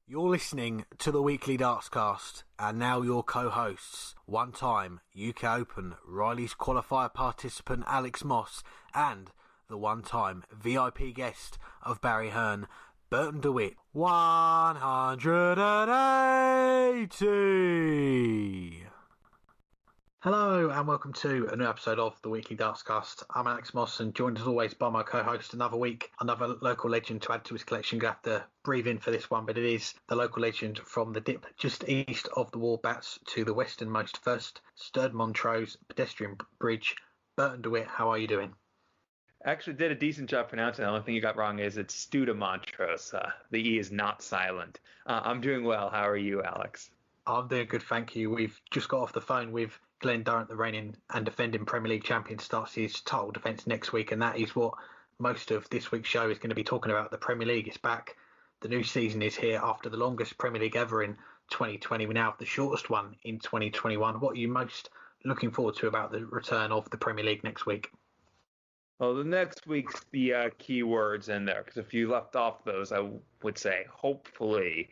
You're listening to the weekly Dartscast, and now your co-hosts, one-time UK Open Riley's qualifier participant Alex Moss, and the one-time VIP guest of Barry Hearn, Burton DeWitt. 180! Hello and welcome to a new episode of the weekly Dartscast. I'm Alex Moss and joined as always by my co-host another week, another local legend to add to his collection. You have to breathe in for this one, but it is the local legend from the dip just east of the Warbats to the westernmost first Sturt Montrose pedestrian bridge. Burton DeWitt, how are you doing? Actually did a decent job pronouncing it. The only thing you got wrong is it's Studa Montrose. The E is not silent. I'm doing well. How are you, Alex? I'm doing good, thank you. We've just got off the phone with Glen, Durant, the reigning and defending Premier League champion, starts his title defence next week, and that is what most of this week's show is going to be talking about. The Premier League is back. The new season is here after the longest Premier League ever in 2020. We now have the shortest one in 2021. What are you most looking forward to about the return of the Premier League next week? Well, the next week's the key words in there, because if you left off those, I would say hopefully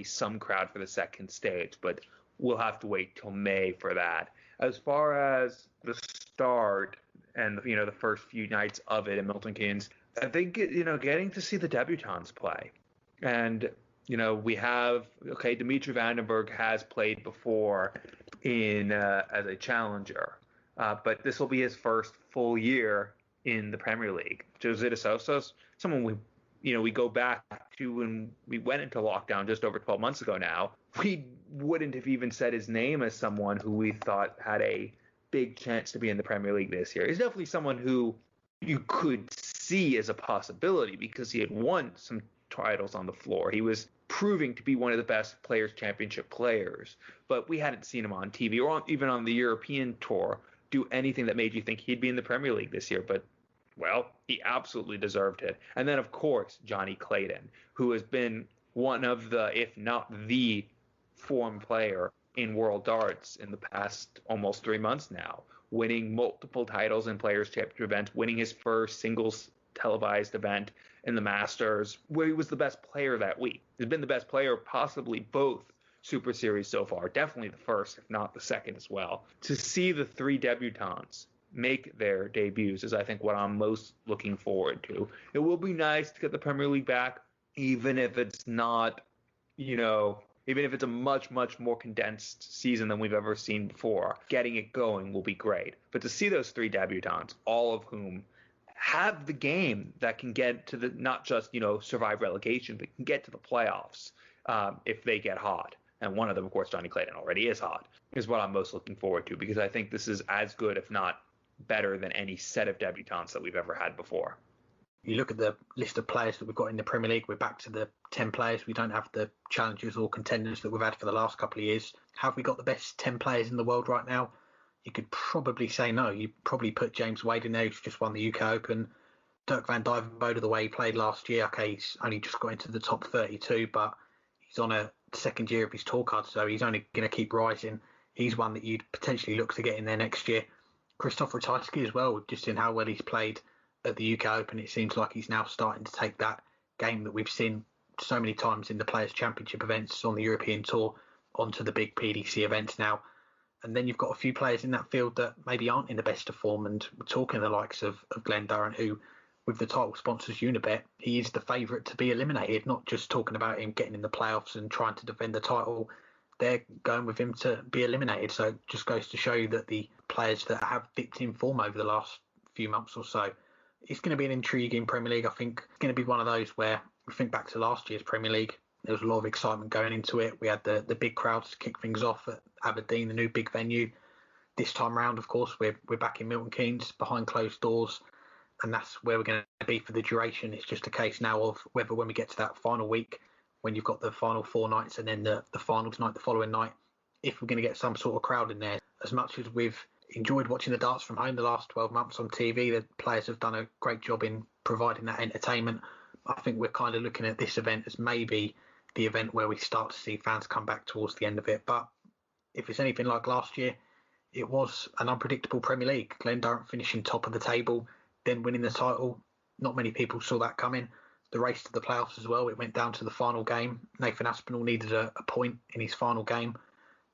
some crowd for the second stage, but we'll have to wait till May for that. As far as the start and the first few nights of it in Milton Keynes, I think getting to see the debutants play, and we have Dimitri Vandenberg has played before in as a challenger. But this will be his first full year in the Premier League. José de Sausa, someone we go back to when we went into lockdown just over 12 months ago now. We wouldn't have even said his name as someone who we thought had a big chance to be in the Premier League this year. He's definitely someone who you could see as a possibility because he had won some titles on the floor. He was proving to be one of the best Players' Championship players, but we hadn't seen him on TV or even on the European tour do anything that made you think he'd be in the Premier League this year. But, well, he absolutely deserved it. And then, of course, Johnny Clayton, who has been one of the, if not the form player in World Darts in the past almost 3 months now, winning multiple titles in Players' Championship events, winning his first singles televised event in the Masters, where he was the best player that week. He's been the best player possibly both Super Series so far, definitely the first, if not the second as well. To see the three debutants make their debuts is, I think, what I'm most looking forward to. It will be nice to get the Premier League back, even if it's not, even if it's a much, much more condensed season than we've ever seen before. Getting it going will be great. But to see those three debutants, all of whom have the game that can get to the, not just, survive relegation, but can get to the playoffs if they get hot. And one of them, of course, Johnny Clayton already is hot, is what I'm most looking forward to, because I think this is as good, if not better, than any set of debutants that we've ever had before. You look at the list of players that we've got in the Premier League, we're back to the 10 players. We don't have the challengers or contenders that we've had for the last couple of years. Have we got the best 10 players in the world right now? You could probably say no. You'd probably put James Wade in there, who's just won the UK Open. Dirk van Dijvenbode, the way he played last year, he's only just got into the top 32, but he's on a second year of his tour card, so he's only going to keep rising. He's one that you'd potentially look to get in there next year. Christoph Ratajski as well, just in how well he's played at the UK Open. It seems like he's now starting to take that game that we've seen so many times in the Players' Championship events on the European Tour onto the big PDC events now. And then you've got a few players in that field that maybe aren't in the best of form, and we're talking the likes of Glen Durrant, who, with the title sponsors Unibet, he is the favourite to be eliminated, not just talking about him getting in the playoffs and trying to defend the title. They're going with him to be eliminated. So it just goes to show you that the players that have dipped in form over the last few months or so, it's going to be an intriguing Premier League. I think it's going to be one of those where we think back to last year's Premier League. There was a lot of excitement going into it. We had the big crowds to kick things off at Aberdeen, the new big venue. This time round, of course, we're back in Milton Keynes behind closed doors. And that's where we're going to be for the duration. It's just a case now of whether when we get to that final week, when you've got the final 4 nights and then the finals night the following night, if we're going to get some sort of crowd in there. As much as we've enjoyed watching the darts from home the last 12 months on TV, the players have done a great job in providing that entertainment. I think we're kind of looking at this event as maybe the event where we start to see fans come back towards the end of it. But if it's anything like last year, it was an unpredictable Premier League. Glen Durant finishing top of the table, then winning the title. Not many people saw that coming. the race to the playoffs as well. It went down to the final game. Nathan Aspinall needed a point in his final game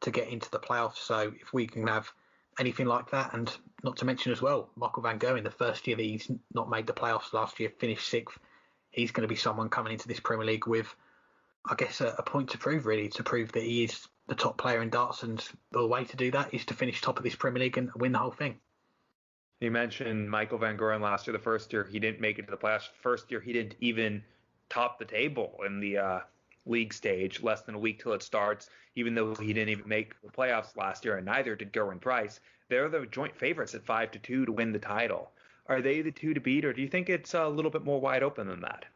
to get into the playoffs. So if we can have anything like that, and not to mention as well, Michael Van Gerwen, the first year that he's not made the playoffs last year, finished 6th. He's going to be someone coming into this Premier League with, I guess, a point to prove, really, to prove that he is the top player in darts. And the way to do that is to finish top of this Premier League and win the whole thing. You mentioned Michael Van Gerwen last year. The first year he didn't make it to the playoffs. First year he didn't even top the table in the league stage, less than a week till it starts, even though he didn't even make the playoffs last year, and neither did Gerwin Price. They're the joint favorites at 5-2 to win the title. Are they the two to beat, or do you think it's a little bit more wide open than that?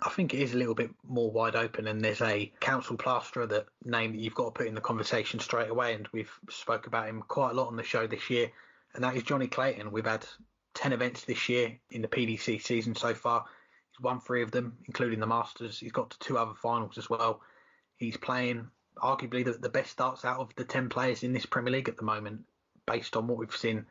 I think it is a little bit more wide open, and there's a council plasterer, that name that you've got to put in the conversation straight away, and we've spoke about him quite a lot on the show this year, and that is Johnny Clayton. We've had 10 events this year in the PDC season so far. He's won 3 of them, including the Masters. He's got to 2 other finals as well. He's playing arguably the best darts out of the 10 players in this Premier League at the moment, based on what we've seen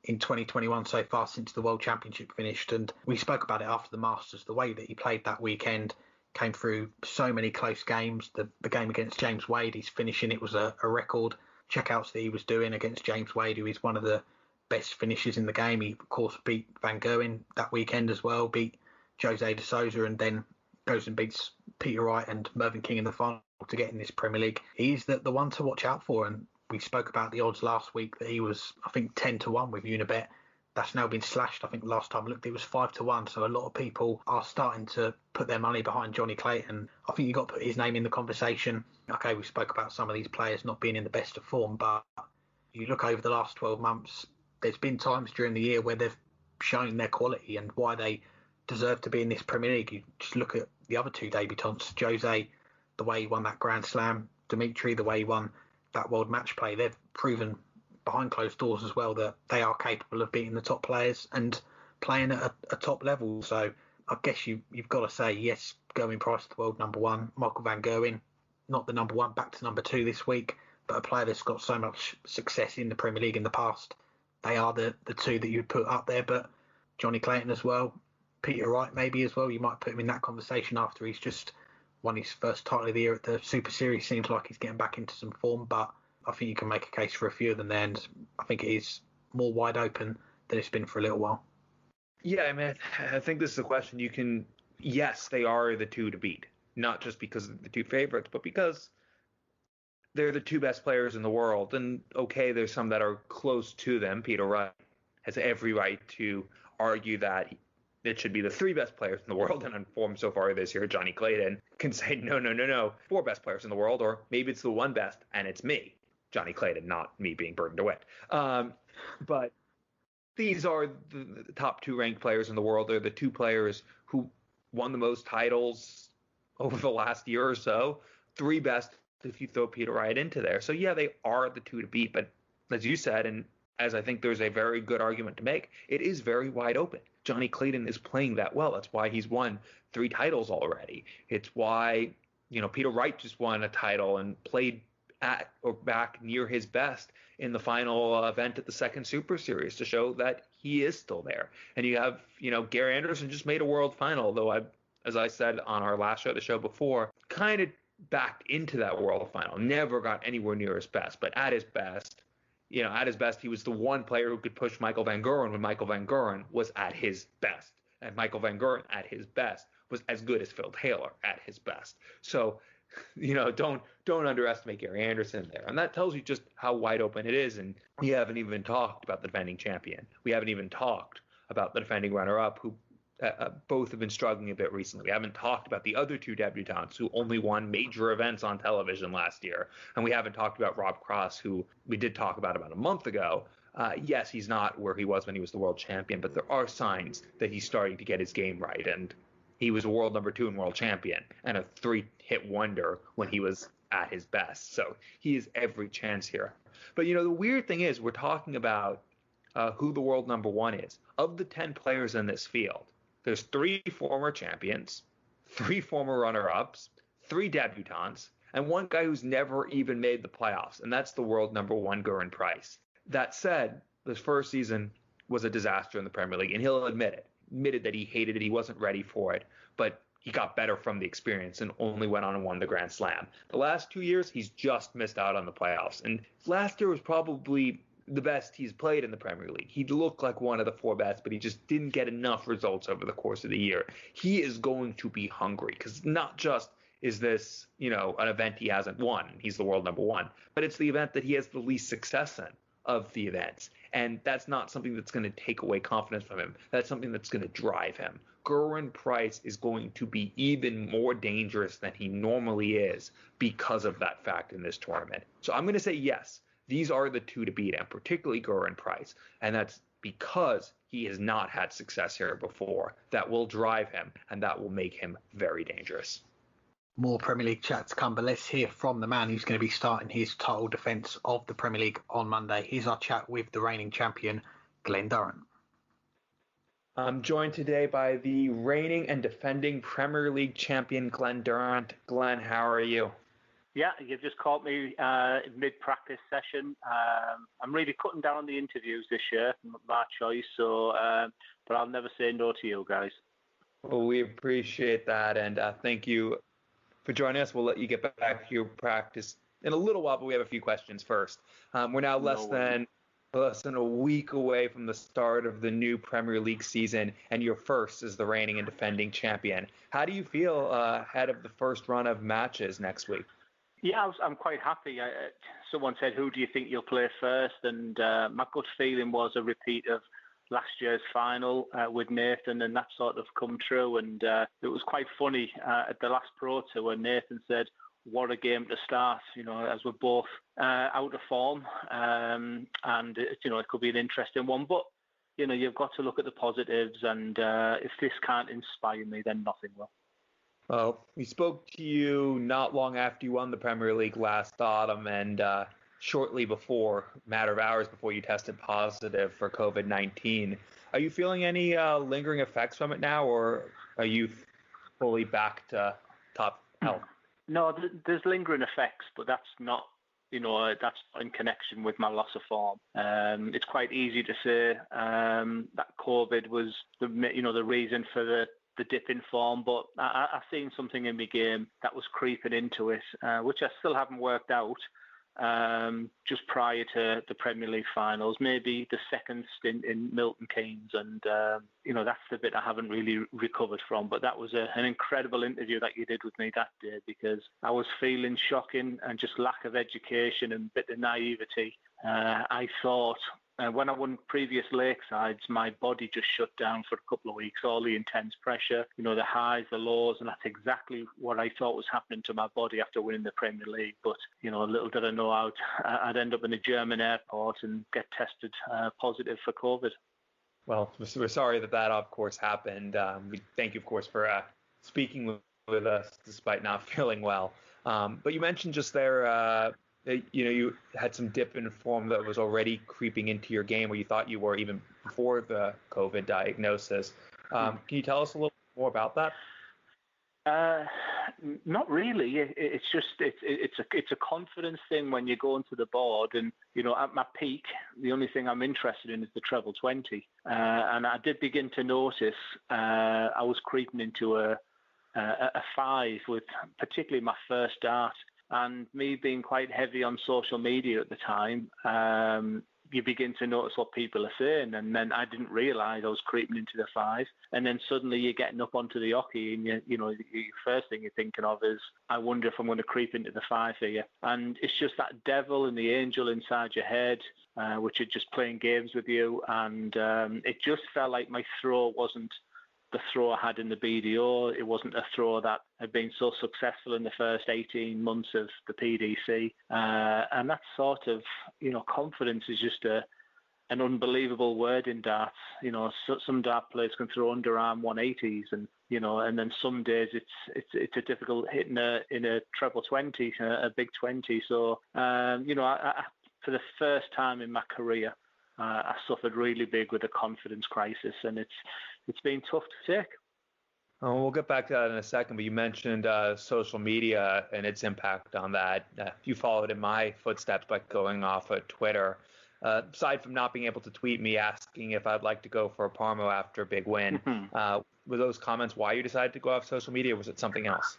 in 2021 so far since the World Championship finished. And we spoke about it after the Masters, the way that he played that weekend, came through so many close games. The game against James Wade, he's finishing, it was a record. Checkouts that he was doing against James Wade, who is one of the best finishers in the game. He, of course, beat Van Gerwen that weekend as well, beat Jose de Sousa, and then goes and beats Peter Wright and Mervyn King in the final to get in this Premier League. He's the one to watch out for, and we spoke about the odds last week that he was, I think, 10-1 with Unibet. That's now been slashed. I think last time I looked, it was 5-1. So a lot of people are starting to put their money behind Johnny Clayton. I think you've got to put his name in the conversation. Okay, we spoke about some of these players not being in the best of form, but you look over the last 12 months, there's been times during the year where they've shown their quality and why they deserve to be in this Premier League. You just look at the other 2 debutants, Jose, the way he won that Grand Slam, Dimitri, the way he won that World Match Play. They've proven behind closed doors as well that they are capable of beating the top players and playing at a top level. So I guess you've got to say, yes, Gerwin Price, the world number 1, Michael Van Gerwen, not the number 1, back to number 2 this week, but a player that's got so much success in the Premier League in the past. They are the 2 that you'd put up there, but Johnny Clayton as well, Peter Wright maybe as well, you might put him in that conversation after he's just won his first title of the year at the Super Series. Seems like he's getting back into some form, but I think you can make a case for a few of them there, and I think it is more wide open than it's been for a little while. Yeah, I mean, I think this is a question you can, yes, they are the 2 to beat, not just because of the 2 favorites, but because they're the 2 best players in the world. And okay, there's some that are close to them. Peter Wright has every right to argue that it should be the 3 best players in the world, and on form so far this year, Johnny Clayton can say, no, 4 best players in the world, or maybe it's the 1 best, and it's me, Johnny Clayton, not me being Burton DeWitt. But these are the top 2 ranked players in the world. They're the 2 players who won the most titles over the last year or so. 3 best if you throw Peter Wright into there. So yeah, they are the 2 to beat, but as you said, and as I think there's a very good argument to make, it is very wide open. Johnny Clayton is playing that well. That's why he's won 3 titles already. It's why, Peter Wright just won a title and played at or back near his best in the final event at the second Super Series to show that he is still there. And you have, Carrie Anderson just made a world final, though as I said on our last show, the show before, kind of backed into that world final, never got anywhere near his best, but at his best, he was the one player who could push Michael Van Gerwen when Michael Van Gerwen was at his best. And Michael Van Gerwen at his best was as good as Phil Taylor at his best. So, don't underestimate Carrie Anderson there. And that tells you just how wide open it is. And we haven't even talked about the defending champion. We haven't even talked about the defending runner-up, who both have been struggling a bit recently. We haven't talked about the other 2 debutants who only won major events on television last year. And we haven't talked about Rob Cross, who we did talk about a month ago. Yes, he's not where he was when he was the world champion, but there are signs that he's starting to get his game right. And he was a world number 2 and world champion and a 3-hit wonder when he was at his best. So he has every chance here. But, the weird thing is we're talking about who the world number 1 is. Of the 10 players in this field, there's 3 former champions, 3 former runner-ups, 3 debutants, and 1 guy who's never even made the playoffs, and that's the world number 1, Gerwin Price. That said, this first season was a disaster in the Premier League, and he'll admitted that he hated it, he wasn't ready for it. But he got better from the experience and only went on and won the Grand Slam. The last 2 years, he's just missed out on the playoffs. And last year was probably the best he's played in the Premier League. He looked like one of the 4 best, but he just didn't get enough results over the course of the year. He is going to be hungry because not just is this, an event he hasn't won, he's the world number 1, but it's the event that he has the least success in of the events. And that's not something that's going to take away confidence from him. That's something that's going to drive him. Gerwyn Price is going to be even more dangerous than he normally is because of that fact in this tournament. So I'm going to say yes. These are the 2 to beat him, particularly Gerwyn Price. And that's because he has not had success here before. That will drive him, and that will make him very dangerous. More Premier League chat to come, but let's hear from the man who's going to be starting his title defence of the Premier League on Monday. Here's our chat with the reigning champion, Glen Durrant. I'm joined today by the reigning and defending Premier League champion, Glen Durant. Glen, how are you? Yeah, you've just caught me mid-practice session. I'm really cutting down on the interviews this year, my choice. So, but I'll never say no to you guys. Well, we appreciate that, and thank you for joining us. We'll let you get back to your practice in a little while, but we have a few questions first. We're now less than a week away from the start of the new Premier League season, and you're first as the reigning and defending champion. How do you feel ahead of the first run of matches next week? Yeah, I'm quite happy. Someone said, who do you think you'll play first? And my gut feeling was a repeat of last year's final with Nathan, and that sort of come true. And it was quite funny at the last Pro Tour when Nathan said, what a game to start, as we're both out of form. And, it could be an interesting one. But, you've got to look at the positives. And if this can't inspire me, then nothing will. Well, we spoke to you not long after you won the Premier League last autumn, and shortly before, a matter of hours before you tested positive for COVID-19. Are you feeling any lingering effects from it now, or are you fully back to top health? No, there's lingering effects, but that's not, that's in connection with my loss of form. It's quite easy to say that COVID was the reason for the dip in form, but I've seen something in my game that was creeping into it, which I still haven't worked out just prior to the Premier League finals, maybe the second stint in Milton Keynes, and that's the bit I haven't really recovered from. But that was an incredible interview that you did with me that day, because I was feeling shocking and just lack of education and a bit of naivety. I thought when I won previous Lakesides, my body just shut down for a couple of weeks, all the intense pressure, the highs, the lows, and that's exactly what I thought was happening to my body after winning the Premier League. But, little did I know I'd end up in a German airport and get tested positive for COVID. Well, we're sorry that of course, happened. We thank you, of course, for speaking with us despite not feeling well. But you mentioned just there you had some dip in form that was already creeping into your game where you thought you were even before the COVID diagnosis. Can you tell us a little more about that? Not really. It's just it's a confidence thing when you go into the board, and at my peak, the only thing I'm interested in is the treble 20, and I did begin to notice I was creeping into a 5 with particularly my first dart. And me being quite heavy on social media at the time, you begin to notice what people are saying. And then I didn't realise I was creeping into the 5. And then suddenly you're getting up onto the hockey, and the first thing you're thinking of is, I wonder if I'm going to creep into the 5 here. And it's just that devil and the angel inside your head, which are just playing games with you. And it just felt like my throw wasn't the throw I had in the BDO. It wasn't a throw that had been so successful in the first 18 months of the PDC. And that sort of, confidence is just an unbelievable word in darts. Some dart players can throw underarm 180s, and then some days it's a difficult hit in a treble 20, a big 20. So, I, for the first time in my career, I suffered really big with a confidence crisis, and it's been tough to take. Oh, we'll get back to that in a second, but you mentioned social media and its impact on that. You followed in my footsteps by going off of Twitter. aside from not being able to tweet me asking if I'd like to go for a Parmo after a big win, were those comments why you decided to go off social media, or was it something else?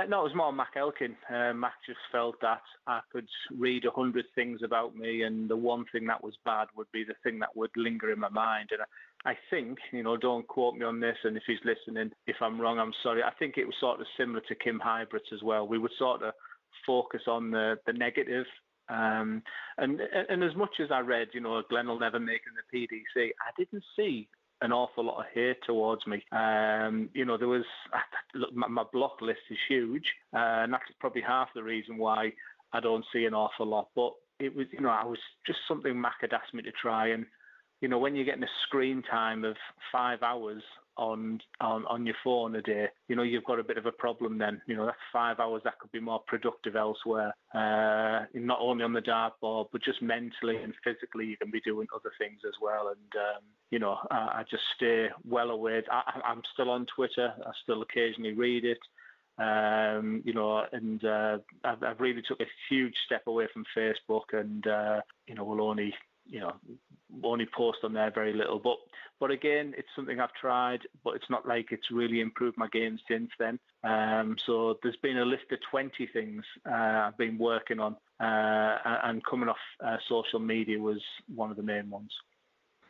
No, it was more Mac Elkin. Mac just felt that I could read 100 things about me, and the one thing that was bad would be the thing that would linger in my mind. And I think, don't quote me on this, and if he's listening, if I'm wrong, I'm sorry. I think it was sort of similar to Kim Hybrids as well. We would sort of focus on the negative. And as much as I read, Glen will never make it in the PDC, I didn't see an awful lot of hate towards me. There was, look, my block list is huge, and that's probably half the reason why I don't see an awful lot. But it was, I was just something Mac had asked me to try, and when you're getting a screen time of 5 hours on your phone a day, you've got a bit of a problem then. That's 5 hours that could be more productive elsewhere, not only on the dartboard, but just mentally and physically you can be doing other things as well. And, I just stay well away. I'm still on Twitter. I still occasionally read it. I've really took a huge step away from Facebook, and, we'll only post on there very little. But again, it's something I've tried, but it's not like it's really improved my game since then. So there's been a list of 20 things I've been working on, and coming off social media was one of the main ones.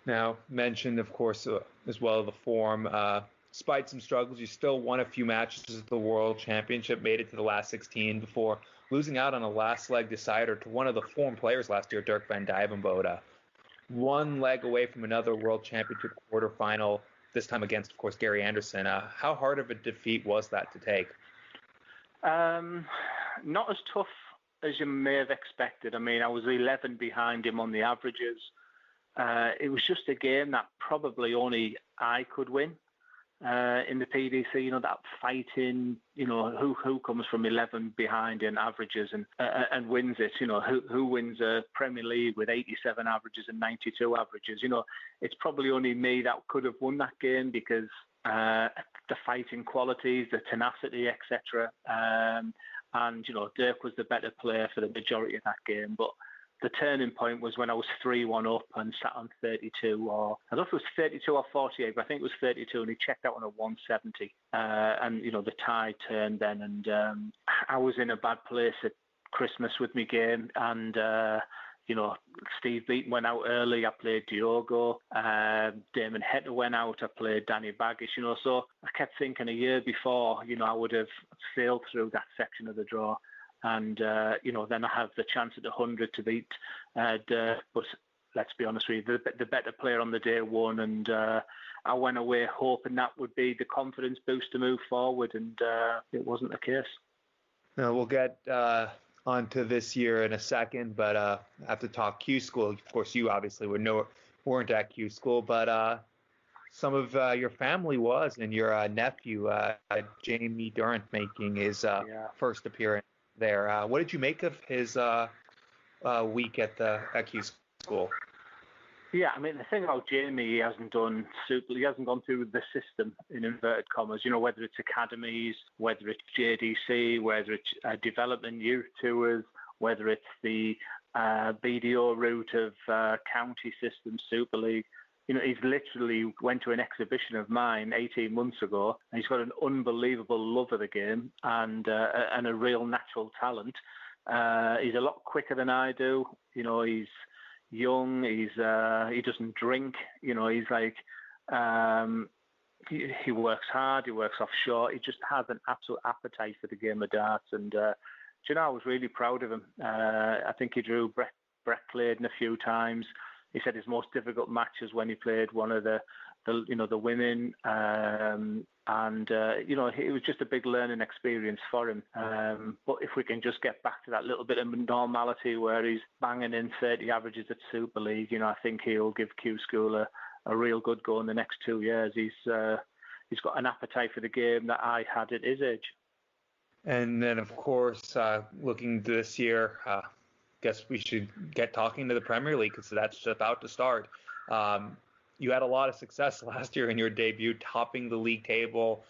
Now, mentioned, of course, as well, the form. Despite some struggles, you still won a few matches at the World Championship, made it to the last 16 before losing out on a last leg decider to one of the form players last year, Dirk van Dijvenbode. One leg away from another World Championship quarterfinal, this time against, of course, Carrie Anderson. How hard of a defeat was that to take? Not as tough as you may have expected. I mean, I was 11 behind him on the averages. It was just a game that probably only I could win. In the PDC, that fighting, who comes from 11 behind in averages and wins it, who wins a Premier League with 87 averages and 92 averages, it's probably only me that could have won that game because the fighting qualities, the tenacity, etc. And Dirk was the better player for the majority of that game, but the turning point was when I was 3-1 up and sat on 32, or I don't know if it was 32 or 48, but I think it was 32, and he checked out on a 170. And, the tide turned then, and I was in a bad place at Christmas with my game, and, Steve Beaton went out early, I played Diogo, Damon Hector went out, I played Danny Baggish, so I kept thinking a year before, I would have sailed through that section of the draw. And, then I have the chance at 100 to beat Dirk. But let's be honest with you, the better player on the day won. And I went away hoping that would be the confidence boost to move forward. And it wasn't the case. Now, we'll get onto this year in a second, but I have to talk Q School. Of course, you obviously weren't at Q School, but some of your family was, and your nephew, Jamie Durrant, making his first appearance there. What did you make of his week at Q School? Yeah, I mean, the thing about Jamie, he hasn't gone through the system, in inverted commas, whether it's academies, whether it's JDC, whether it's development youth tours, whether it's the BDO route of county system, Super League. He's literally went to an exhibition of mine 18 months ago, and he's got an unbelievable love of the game and a real natural talent. He's a lot quicker than I do. He's young. He doesn't drink. He's like he works hard. He works offshore. He just has an absolute appetite for the game of darts. And I was really proud of him. I think he drew Brett Clayton a few times. He said his most difficult match is when he played one of the women, and it was just a big learning experience for him. But if we can just get back to that little bit of normality where he's banging in 30 averages at Super League, I think he'll give Q School a real good go in the next 2 years. He's got an appetite for the game that I had at his age. And then, of course, looking this year. Guess we should get talking to the Premier League because that's about to start. You had a lot of success last year in your debut, topping the league table.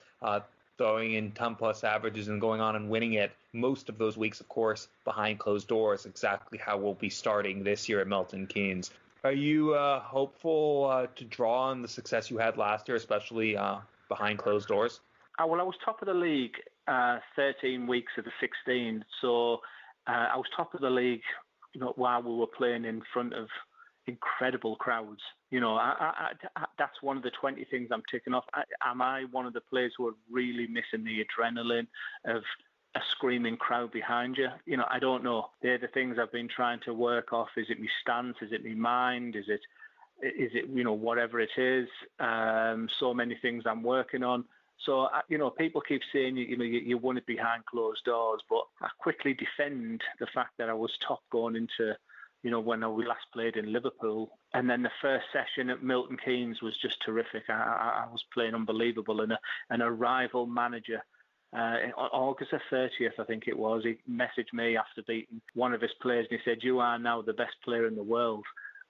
throwing in ton-plus averages and going on and winning it most of those weeks, of course, behind closed doors, exactly how we'll be starting this year at Milton Keynes. Are you hopeful to draw on the success you had last year, especially behind closed doors? Well, I was top of the league 13 weeks of the 16, so I was top of the league, while we were playing in front of incredible crowds. That's one of the 20 things I'm ticking off. Am I one of the players who are really missing the adrenaline of a screaming crowd behind you? I don't know. They're the things I've been trying to work off. Is it my stance? Is it my mind? Is it whatever it is? So many things I'm working on. So, people keep saying, you won it behind closed doors, but I quickly defend the fact that I was top going into, when we last played in Liverpool. And then the first session at Milton Keynes was just terrific. I was playing unbelievable. And a rival manager, on August the 30th, I think it was, he messaged me after beating one of his players, and he said, "You are now the best player in the world."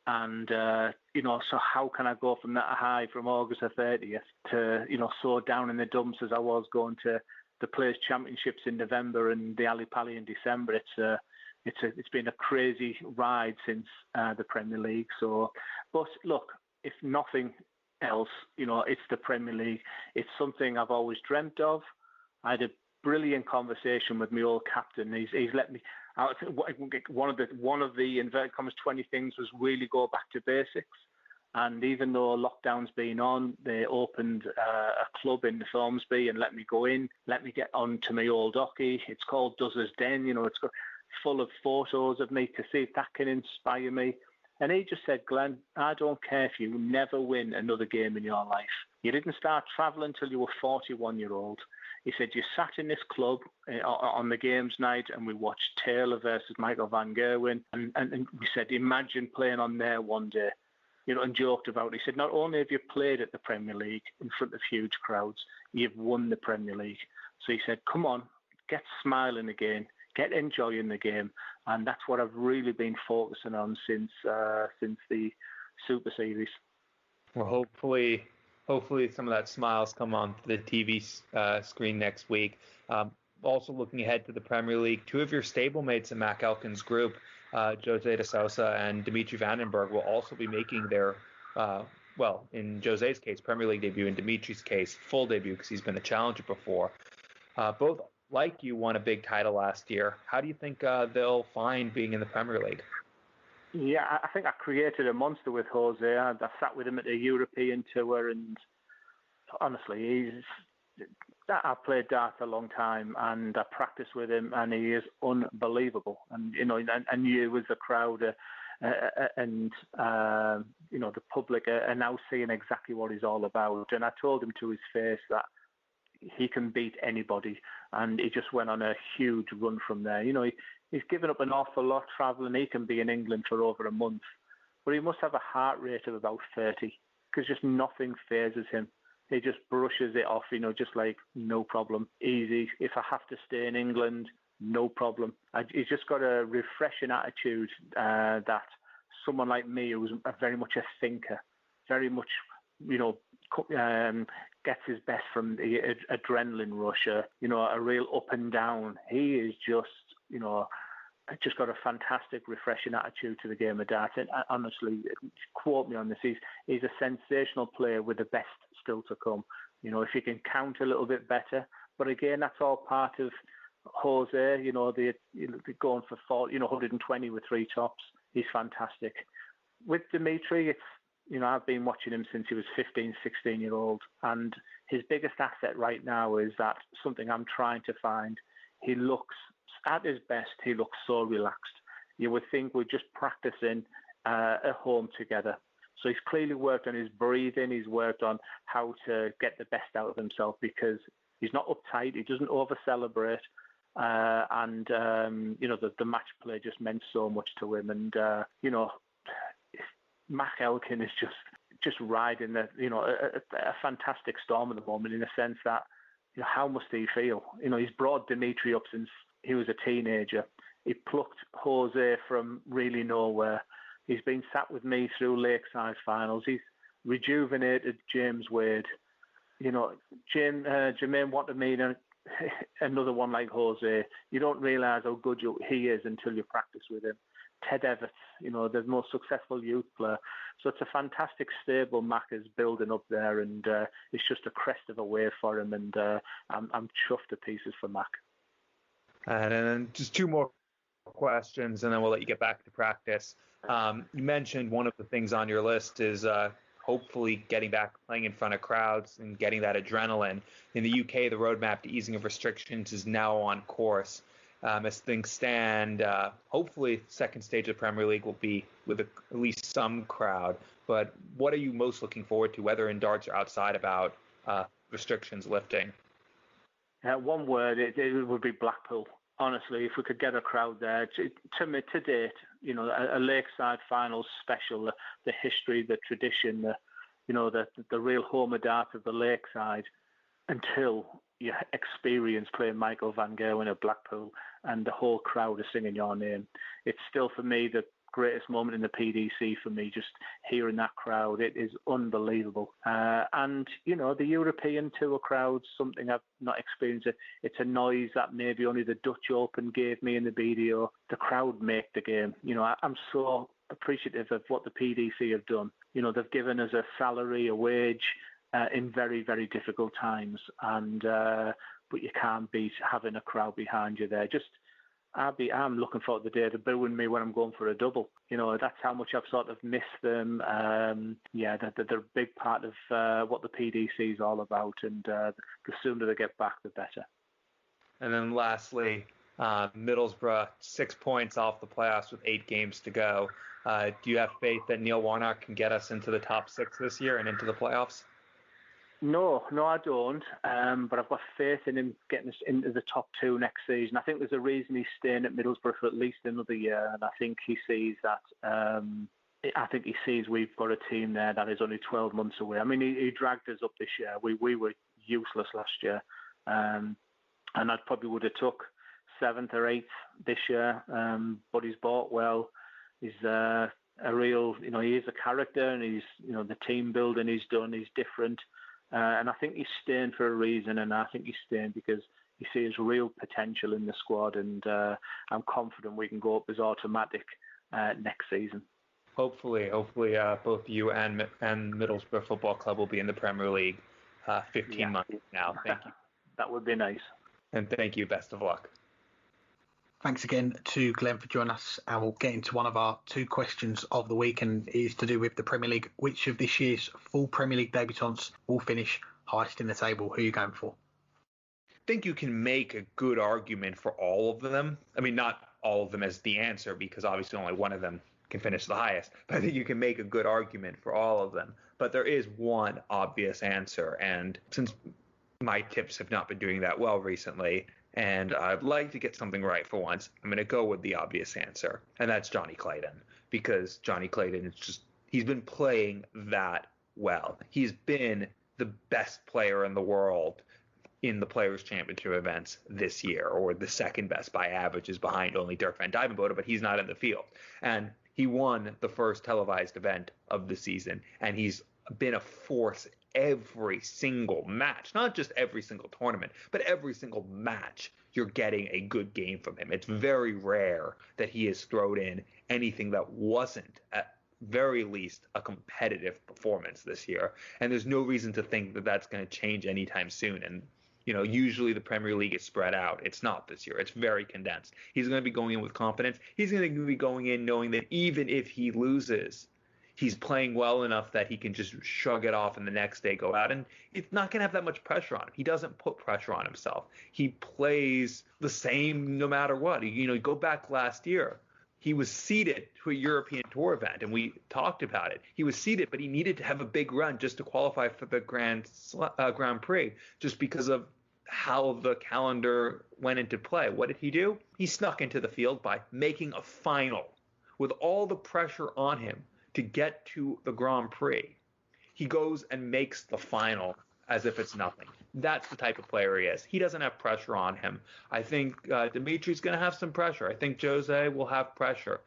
And, so how can I go from that high from August the 30th to, so down in the dumps as I was going to the Players' Championships in November and the Ali Pali in December? It's been a crazy ride since the Premier League. So, but look, if nothing else, it's the Premier League. It's something I've always dreamt of. I had a brilliant conversation with my old captain. He's let me. One of the inverted commas 20 things was really go back to basics. And even though lockdown's been on, they opened a club in Thormsby and let me go in, let me get on to my old hockey. It's called Dozzer's Den. It's got full of photos of me to see if that can inspire me. And he just said, "Glenn, I don't care if you never win another game in your life. You didn't start travelling until you were 41-year-old. He said, "You sat in this club on the games night and we watched Taylor versus Michael Van Gerwen. And we said, imagine playing on there one day," and joked about it. He said, "Not only have you played at the Premier League in front of huge crowds, you've won the Premier League." So he said, "Come on, get smiling again, get enjoying the game." And that's what I've really been focusing on since the Super Series. Well, hopefully some of that smiles come on the TV screen next week. Also looking ahead to the Premier League, two of your stablemates in Mac Elkin's group, Jose de Sausa and Dimitri Vandenberg, will also be making their, in Jose's case, Premier League debut, in Dimitri's case, full debut because he's been a challenger before. Both, like you, won a big title last year. How do you think they'll find being in the Premier League? Yeah, I think I created a monster with Jose. I sat with him at the European tour, and honestly, I've played darts a long time, and I practice with him, and he is unbelievable. And and you as a crowd, and the public are now seeing exactly what he's all about. And I told him to his face that he can beat anybody, and he just went on a huge run from there. He's given up an awful lot travelling. He can be in England for over a month, but he must have a heart rate of about 30 because just nothing phases him. He just brushes it off, just like no problem, easy. If I have to stay in England, no problem. He's just got a refreshing attitude that someone like me, who's very much a thinker, very much, gets his best from the adrenaline rush, a real up and down. He is just got a fantastic, refreshing attitude to the game of darts. And honestly, quote me on this, he's a sensational player with the best still to come. If you can count a little bit better. But again, that's all part of Jose, they're going for 40, 120 with three tops. He's fantastic. With Dimitri, I've been watching him since he was 15, 16-year-old. And his biggest asset right now is that something I'm trying to find. He looks, at his best, he looks so relaxed. You would think we're just practicing at home together. So he's clearly worked on his breathing. He's worked on how to get the best out of himself because he's not uptight. He doesn't over-celebrate. The match play just meant so much to him. And, Mac Elkin is just riding a fantastic storm at the moment in the sense that, how must he feel? He's brought Dimitri up since he was a teenager. He plucked Jose from really nowhere. He's been sat with me through Lakeside finals. He's rejuvenated James Wade. Jermaine wanted me to another one like Jose. You don't realise how good he is until you practice with him. Ted Everett, the most successful youth player. So it's a fantastic stable Mac is building up there, and it's just a crest of a wave for him, and I'm chuffed to pieces for Mac. And then just two more questions, and then we'll let you get back to practice. You mentioned one of the things on your list is hopefully getting back playing in front of crowds and getting that adrenaline. In the UK, the roadmap to easing of restrictions is now on course. As things stand, hopefully second stage of the Premier League will be with at least some crowd. But what are you most looking forward to, whether in darts or outside, about restrictions lifting? One word, it would be Blackpool. Honestly, if we could get a crowd there, to date, a Lakeside Finals special, the history, the tradition, the real home of dart of the Lakeside, until you experience playing Michael Van Gerwen at Blackpool and the whole crowd is singing your name. It's still, for me, the greatest moment in the PDC for me, just hearing that crowd. It is unbelievable. And the European Tour crowd's something I've not experienced. It's a noise that maybe only the Dutch Open gave me in the BDO. The crowd make the game. I'm so appreciative of what the PDC have done. They've given us a salary, a wage, in very, very difficult times, and but you can't beat having a crowd behind you there. I'm looking forward to the day they're booing me when I'm going for a double. That's how much I've sort of missed them. They're a big part of what the PDC is all about, and the sooner they get back, the better. And then lastly, Middlesbrough, 6 points off the playoffs with 8 games to go. Do you have faith that Neil Warnock can get us into the top 6 this year and into the playoffs? No, I don't. But I've got faith in him getting us into the top 2 next season. I think there's a reason he's staying at Middlesbrough for at least another year, and I think he sees that. I think he sees we've got a team there that is only 12 months away. I mean, he dragged us up this year. We were useless last year, and I probably would have took 7th or 8th this year. But he's bought well. He's a real, he is a character, and he's, the team building he's done, he's different. And I think he's staying for a reason, and I think he's staying because he sees real potential in the squad, and I'm confident we can go up as automatic next season. Hopefully, both you and Middlesbrough Football Club will be in the Premier League 15 months now. Thank you. That would be nice. And thank you. Best of luck. Thanks again to Glen for joining us, and we'll get into one of our 2 questions of the week, and it is to do with the Premier League. Which of this year's full Premier League debutants will finish highest in the table? Who are you going for? I think you can make a good argument for all of them. I mean, not all of them as the answer, because obviously only one of them can finish the highest, but I think you can make a good argument for all of them. But there is one obvious answer, and since my tips have not been doing that well recently, and I'd like to get something right for once, I'm going to go with the obvious answer, and that's Johnny Clayton, because Johnny Clayton he's been playing that well. He's been the best player in the world in the Players' Championship events this year, or the second best by averages, behind only Dirk van Dijvenbode, but he's not in the field. And he won the first televised event of the season, and he's been a force every single match, not just every single tournament, but every single match you're getting a good game from him. It's very rare that he has thrown in anything that wasn't, at very least, a competitive performance this year. And there's no reason to think that that's going to change anytime soon. And, usually the Premier League is spread out. It's not this year. It's very condensed. He's going to be going in with confidence. He's going to be going in knowing that even if he loses, he's playing well enough that he can just shrug it off and the next day go out. And it's not going to have that much pressure on him. He doesn't put pressure on himself. He plays the same no matter what. You go back last year. He was seeded to a European Tour event, and we talked about it. He was seeded, but he needed to have a big run just to qualify for the Grand Prix, just because of how the calendar went into play. What did he do? He snuck into the field by making a final with all the pressure on him to get to the Grand Prix. He goes and makes the final as if it's nothing. That's the type of player he is. He doesn't have pressure on him. I think Dimitri's going to have some pressure. I think Jose will have pressure.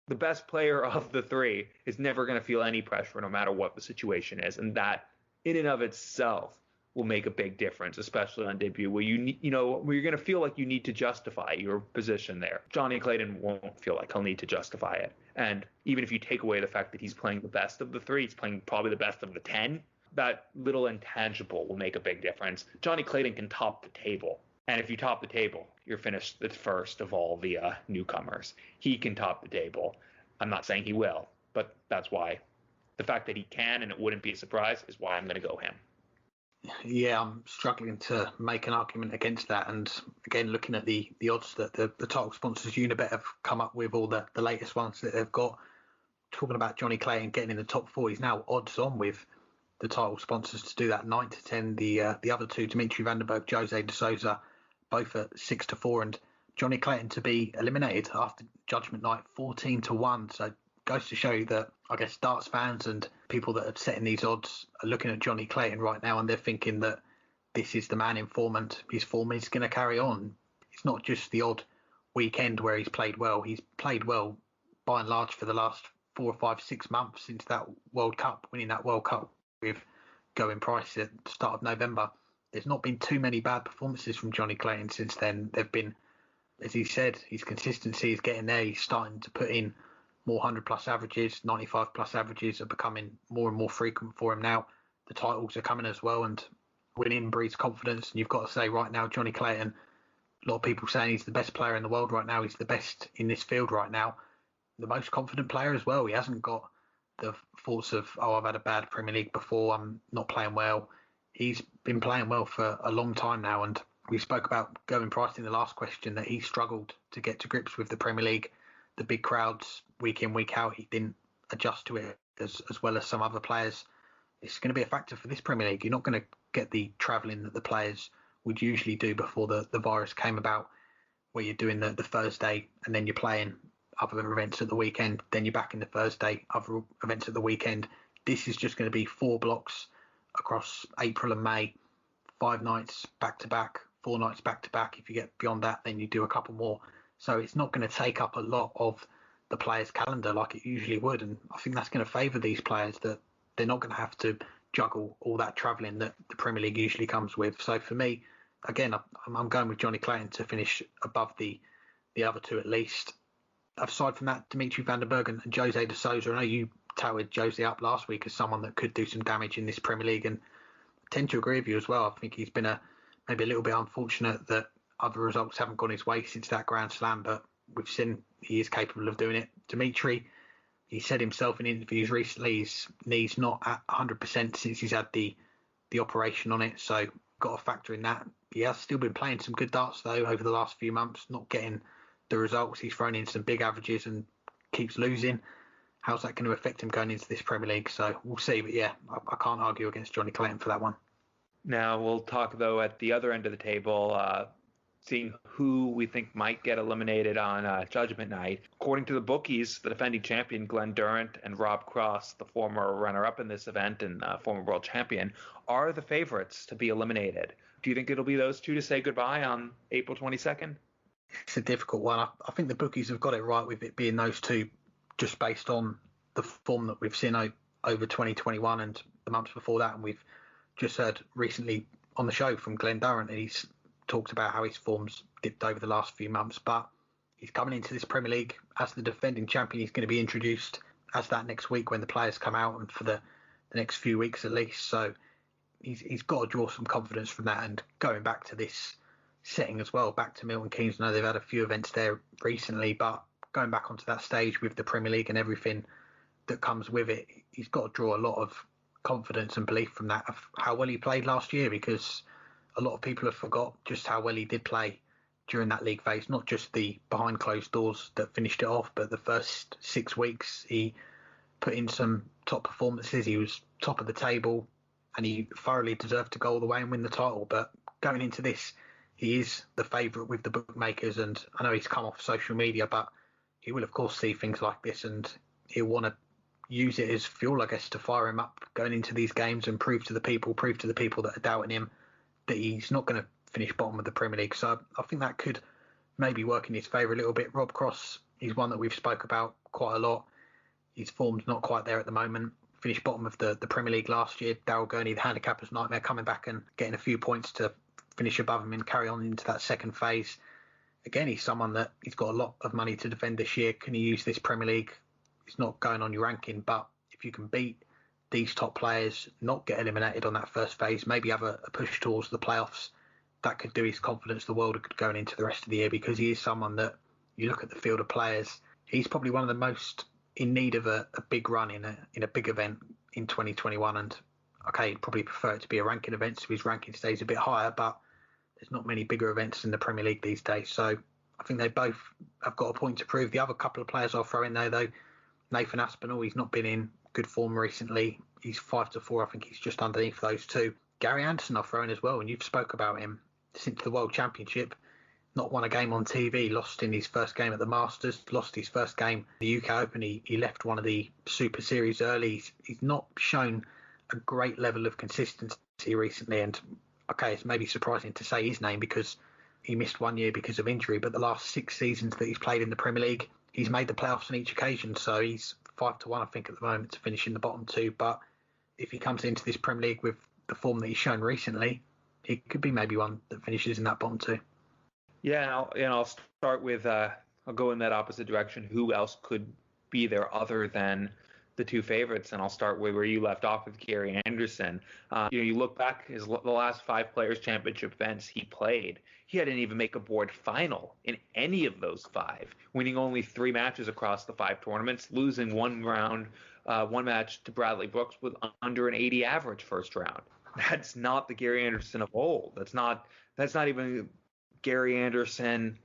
The best player of the 3 is never going to feel any pressure no matter what the situation is, and that in and of itself will make a big difference, especially on debut, where where you're going to feel like you need to justify your position there. Johnny Clayton won't feel like he'll need to justify it. And even if you take away the fact that he's playing the best of the three, he's playing probably the best of the 10, that little intangible will make a big difference. Johnny Clayton can top the table. And if you top the table, you're finished the first of all the newcomers. He can top the table. I'm not saying he will, but that's why. The fact that he can and it wouldn't be a surprise is why I'm going to go him. Yeah, I'm struggling to make an argument against that. And again, looking at the odds that the title sponsors Unibet have come up with, all the latest ones that they've got, talking about Johnny Clayton getting in the top 4, he's now odds on with the title sponsors to do that 9 to 10. The other two, Dimitri, Vandenberg, Jose de Sousa, both at 6 to 4, and Johnny Clayton to be eliminated after Judgment Night 14 to 1. So goes to show you that I guess darts fans and people that are setting these odds are looking at Johnny Clayton right now and they're thinking that this is the man in form and his form is going to carry on. It's not just the odd weekend where he's played well. He's played well by and large for the last 4 or 5, 6 months since that World Cup, winning that World Cup with Going Price at the start of November. There's not been too many bad performances from Johnny Clayton since then. They've been, as he said, his consistency is getting there. He's starting to put in more 100-plus averages, 95-plus averages are becoming more and more frequent for him now. The titles are coming as well, and winning breeds confidence. And you've got to say right now, Johnny Clayton, a lot of people saying he's the best player in the world right now. He's the best in this field right now. The most confident player as well. He hasn't got the thoughts of, I've had a bad Premier League before, I'm not playing well. He's been playing well for a long time now, and we spoke about Going Price in the last question that he struggled to get to grips with the Premier League, the big crowds, week in, week out. He didn't adjust to it as well as some other players. It's going to be a factor for this Premier League. You're not going to get the travelling that the players would usually do before the virus came about, where you're doing the Thursday and then you're playing other events at the weekend, then you're back in the Thursday, other events at the weekend. This is just going to be 4 blocks across April and May, 5 nights back to back, 4 nights back to back. If you get beyond that, then you do a couple more. So it's not going to take up a lot of the players' calendar like it usually would. And I think that's going to favour these players, that they're not going to have to juggle all that travelling that the Premier League usually comes with. So for me, again, I'm going with Johnny Clayton to finish above the other two at least. Aside from that, Dimitri Vandenberg and Jose de Sousa, I know you touted Jose up last week as someone that could do some damage in this Premier League, and I tend to agree with you as well. I think he's been maybe a little bit unfortunate that other results haven't gone his way since that Grand Slam, but we've seen he is capable of doing it. Dimitri, he said himself in interviews recently, his knee's not at 100% since he's had the operation on it, so got to factor in that. He has still been playing some good darts though over the last few months, not getting the results. He's thrown in some big averages and keeps losing. How's that going to affect him going into this Premier League? So we'll see. But yeah, I can't argue against Johnny Clayton for that one. Now we'll talk though at the other end of the table, seeing who we think might get eliminated on Judgment Night. According to the bookies, the defending champion Glen Durrant and Rob Cross, the former runner-up in this event and former world champion, are the favorites to be eliminated. Do you think it'll be those two to say goodbye on April 22nd? It's a difficult one. I think the bookies have got it right with it being those two, just based on the form that we've seen over 2021 and the months before that. And we've just heard recently on the show from Glen Durrant, and he's talked about how his form's dipped over the last few months, but he's coming into this Premier League as the defending champion. He's going to be introduced as that next week when the players come out, and for the next few weeks at least. So he's got to draw some confidence from that. And going back to this setting as well, back to Milton Keynes. I know they've had a few events there recently, but going back onto that stage with the Premier League and everything that comes with it, he's got to draw a lot of confidence and belief from that, of how well he played last year, because a lot of people have forgot just how well he did play during that league phase, not just the behind closed doors that finished it off, but the first 6 weeks he put in some top performances. He was top of the table and he thoroughly deserved to go all the way and win the title. But going into this, he is the favourite with the bookmakers, and I know he's come off social media, but he will of course see things like this and he'll want to use it as fuel, I guess, to fire him up going into these games and prove to the people that are doubting him that he's not going to finish bottom of the Premier League. So I think that could maybe work in his favour a little bit. Rob Cross, he's one that we've spoke about quite a lot. His form's not quite there at the moment. finished bottom of the Premier League last year. Daryl Gurney, the handicapper's nightmare, coming back and getting a few points to finish above him and carry on into that second phase. Again, he's someone that he's got a lot of money to defend this year. Can he use this Premier League? It's not going on your ranking, but if you can beat these top players, not get eliminated on that first phase, maybe have a push towards the playoffs, that could do his confidence the world going into the rest of the year, because he is someone that, you look at the field of players, he's probably one of the most in need of a big run in a big event in 2021. And okay, he'd probably prefer it to be a ranking event, so his ranking stays a bit higher, but there's not many bigger events in the Premier League these days. So I think they both have got a point to prove. The other couple of players I'll throw in there, though, Nathan Aspinall, he's not been in good form recently. He's 5-4. I think he's just underneath those two. Carrie Anderson I'll throw in as well, and you've spoke about him since the World Championship. Not won a game on TV, lost in his first game at the Masters, lost his first game at the UK Open. He left one of the Super Series early. He's not shown a great level of consistency recently, and okay, it's maybe surprising to say his name because he missed 1 year because of injury, but the last 6 seasons that he's played in the Premier League, he's made the playoffs on each occasion, so he's 5-1, I think, at the moment to finish in the bottom two. But if he comes into this Premier League with the form that he's shown recently, he could be maybe one that finishes in that bottom two. Yeah, I'll start with I'll go in that opposite direction. Who else could be there other than the two favorites? And I'll start with where you left off with Carrie Anderson. You look back the last 5 Players Championship events he played, he didn't even make a board final in any of those 5, winning only 3 matches across the 5 tournaments, losing one match to Bradley Brooks with under an 80 average first round. That's not the Carrie Anderson of old. That's not even Carrie Anderson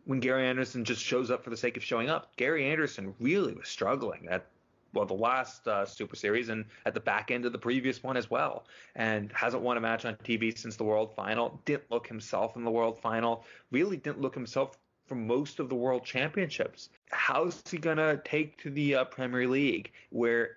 when Carrie Anderson just shows up for the sake of showing up. Carrie Anderson really was struggling at the last Super Series and at the back end of the previous one as well, and hasn't won a match on TV since the World Final. Didn't look himself in the World Final. Really didn't look himself for most of the World Championships. How's he gonna take to the Premier League, where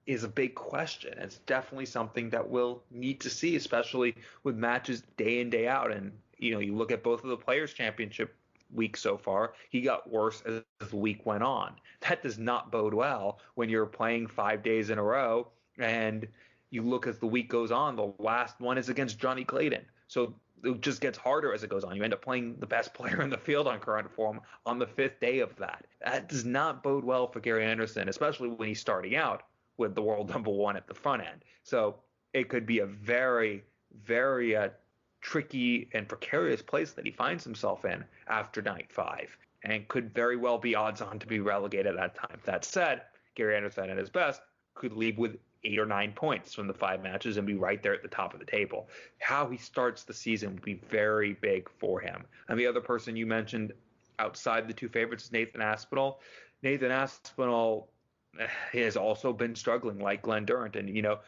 is a big question? It's definitely something that we'll need to see, especially with matches day in, day out. And you look at both of the Players Championship weeks so far, he got worse as the week went on. That does not bode well when you're playing 5 days in a row, and you look as the week goes on, the last one is against Johnny Clayton. So it just gets harder as it goes on. You end up playing the best player in the field on current form on the 5th day of that. That does not bode well for Carrie Anderson, especially when he's starting out with the world number 1 at the front end. So it could be a very, very tricky and precarious place that he finds himself in after night 5, and could very well be odds on to be relegated at that time. That said, Carrie Anderson at his best could leave with 8 or 9 points from the 5 matches and be right there at the top of the table. How he starts the season would be very big for him. And the other person you mentioned outside the two favorites is Nathan Aspinall. Nathan Aspinall has also been struggling like Glen Durrant. And,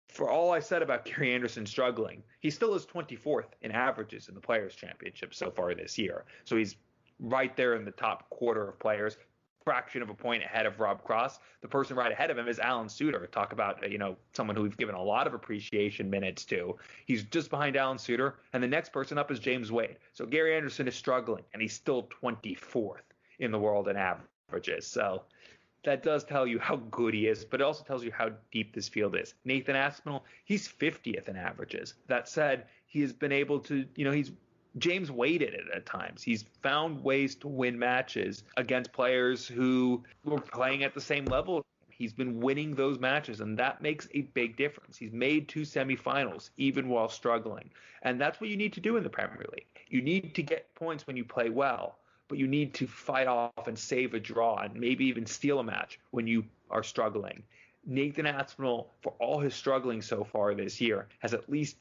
for all I said about Carrie Anderson struggling, he still is 24th in averages in the Players' Championship so far this year. So he's right there in the top quarter of players, fraction of a point ahead of Rob Cross. The person right ahead of him is Alan Suter. Talk about, someone who we've given a lot of appreciation minutes to. He's just behind Alan Suter, and the next person up is James Wade. So Carrie Anderson is struggling, and he's still 24th in the world in averages. So that does tell you how good he is, but it also tells you how deep this field is. Nathan Aspinall, he's 50th in averages. That said, he has been able to, he's James Waded it at times. He's found ways to win matches against players who were playing at the same level. He's been winning those matches, and that makes a big difference. He's made 2 semifinals, even while struggling. And that's what you need to do in the Premier League. You need to get points when you play well, but you need to fight off and save a draw and maybe even steal a match when you are struggling. Nathan Aspinall, for all his struggling so far this year, has at least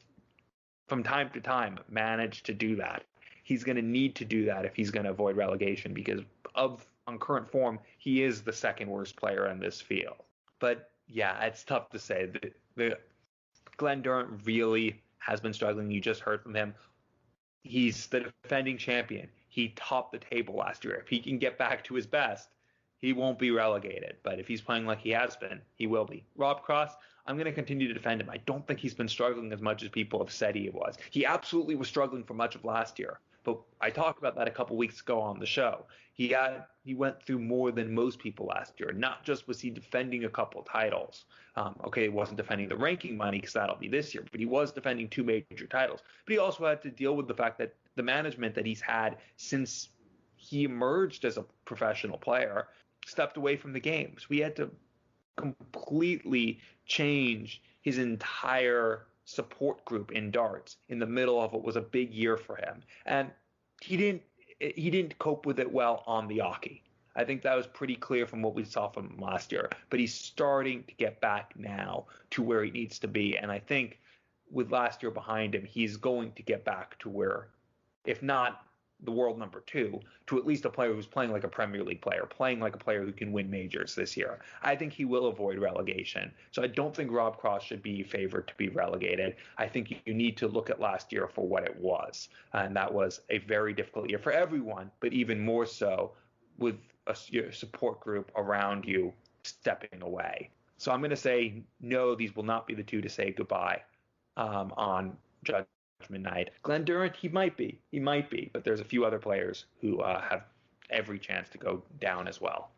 from time to time managed to do that. He's going to need to do that if he's going to avoid relegation, because on current form, he is the second worst player in this field. But yeah, it's tough to say. The Glen Durant really has been struggling. You just heard from him. He's the defending champion. He topped the table last year. If he can get back to his best, he won't be relegated. But if he's playing like he has been, he will be. Rob Cross, I'm going to continue to defend him. I don't think he's been struggling as much as people have said he was. He absolutely was struggling for much of last year. But I talked about that a couple weeks ago on the show. He went through more than most people last year. Not just was he defending a couple titles. Okay, he wasn't defending the ranking money because that'll be this year, but he was defending 2 major titles. But he also had to deal with the fact that the management that he's had since he emerged as a professional player stepped away from the game. So we had to completely change his entire support group in darts in the middle of what was a big year for him. And he didn't cope with it well on the hockey. I think that was pretty clear from what we saw from him last year. But he's starting to get back now to where he needs to be. And I think with last year behind him, he's going to get back to where, if not the world number 2, to at least a player who's playing like a Premier League player, playing like a player who can win majors this year. I think he will avoid relegation. So I don't think Rob Cross should be favored to be relegated. I think you need to look at last year for what it was. And that was a very difficult year for everyone, but even more so with a support group around you stepping away. So I'm going to say, no, these will not be the 2 to say goodbye on Judgment Night. Glen Durrant, he might be, but there's a few other players who have every chance to go down as well.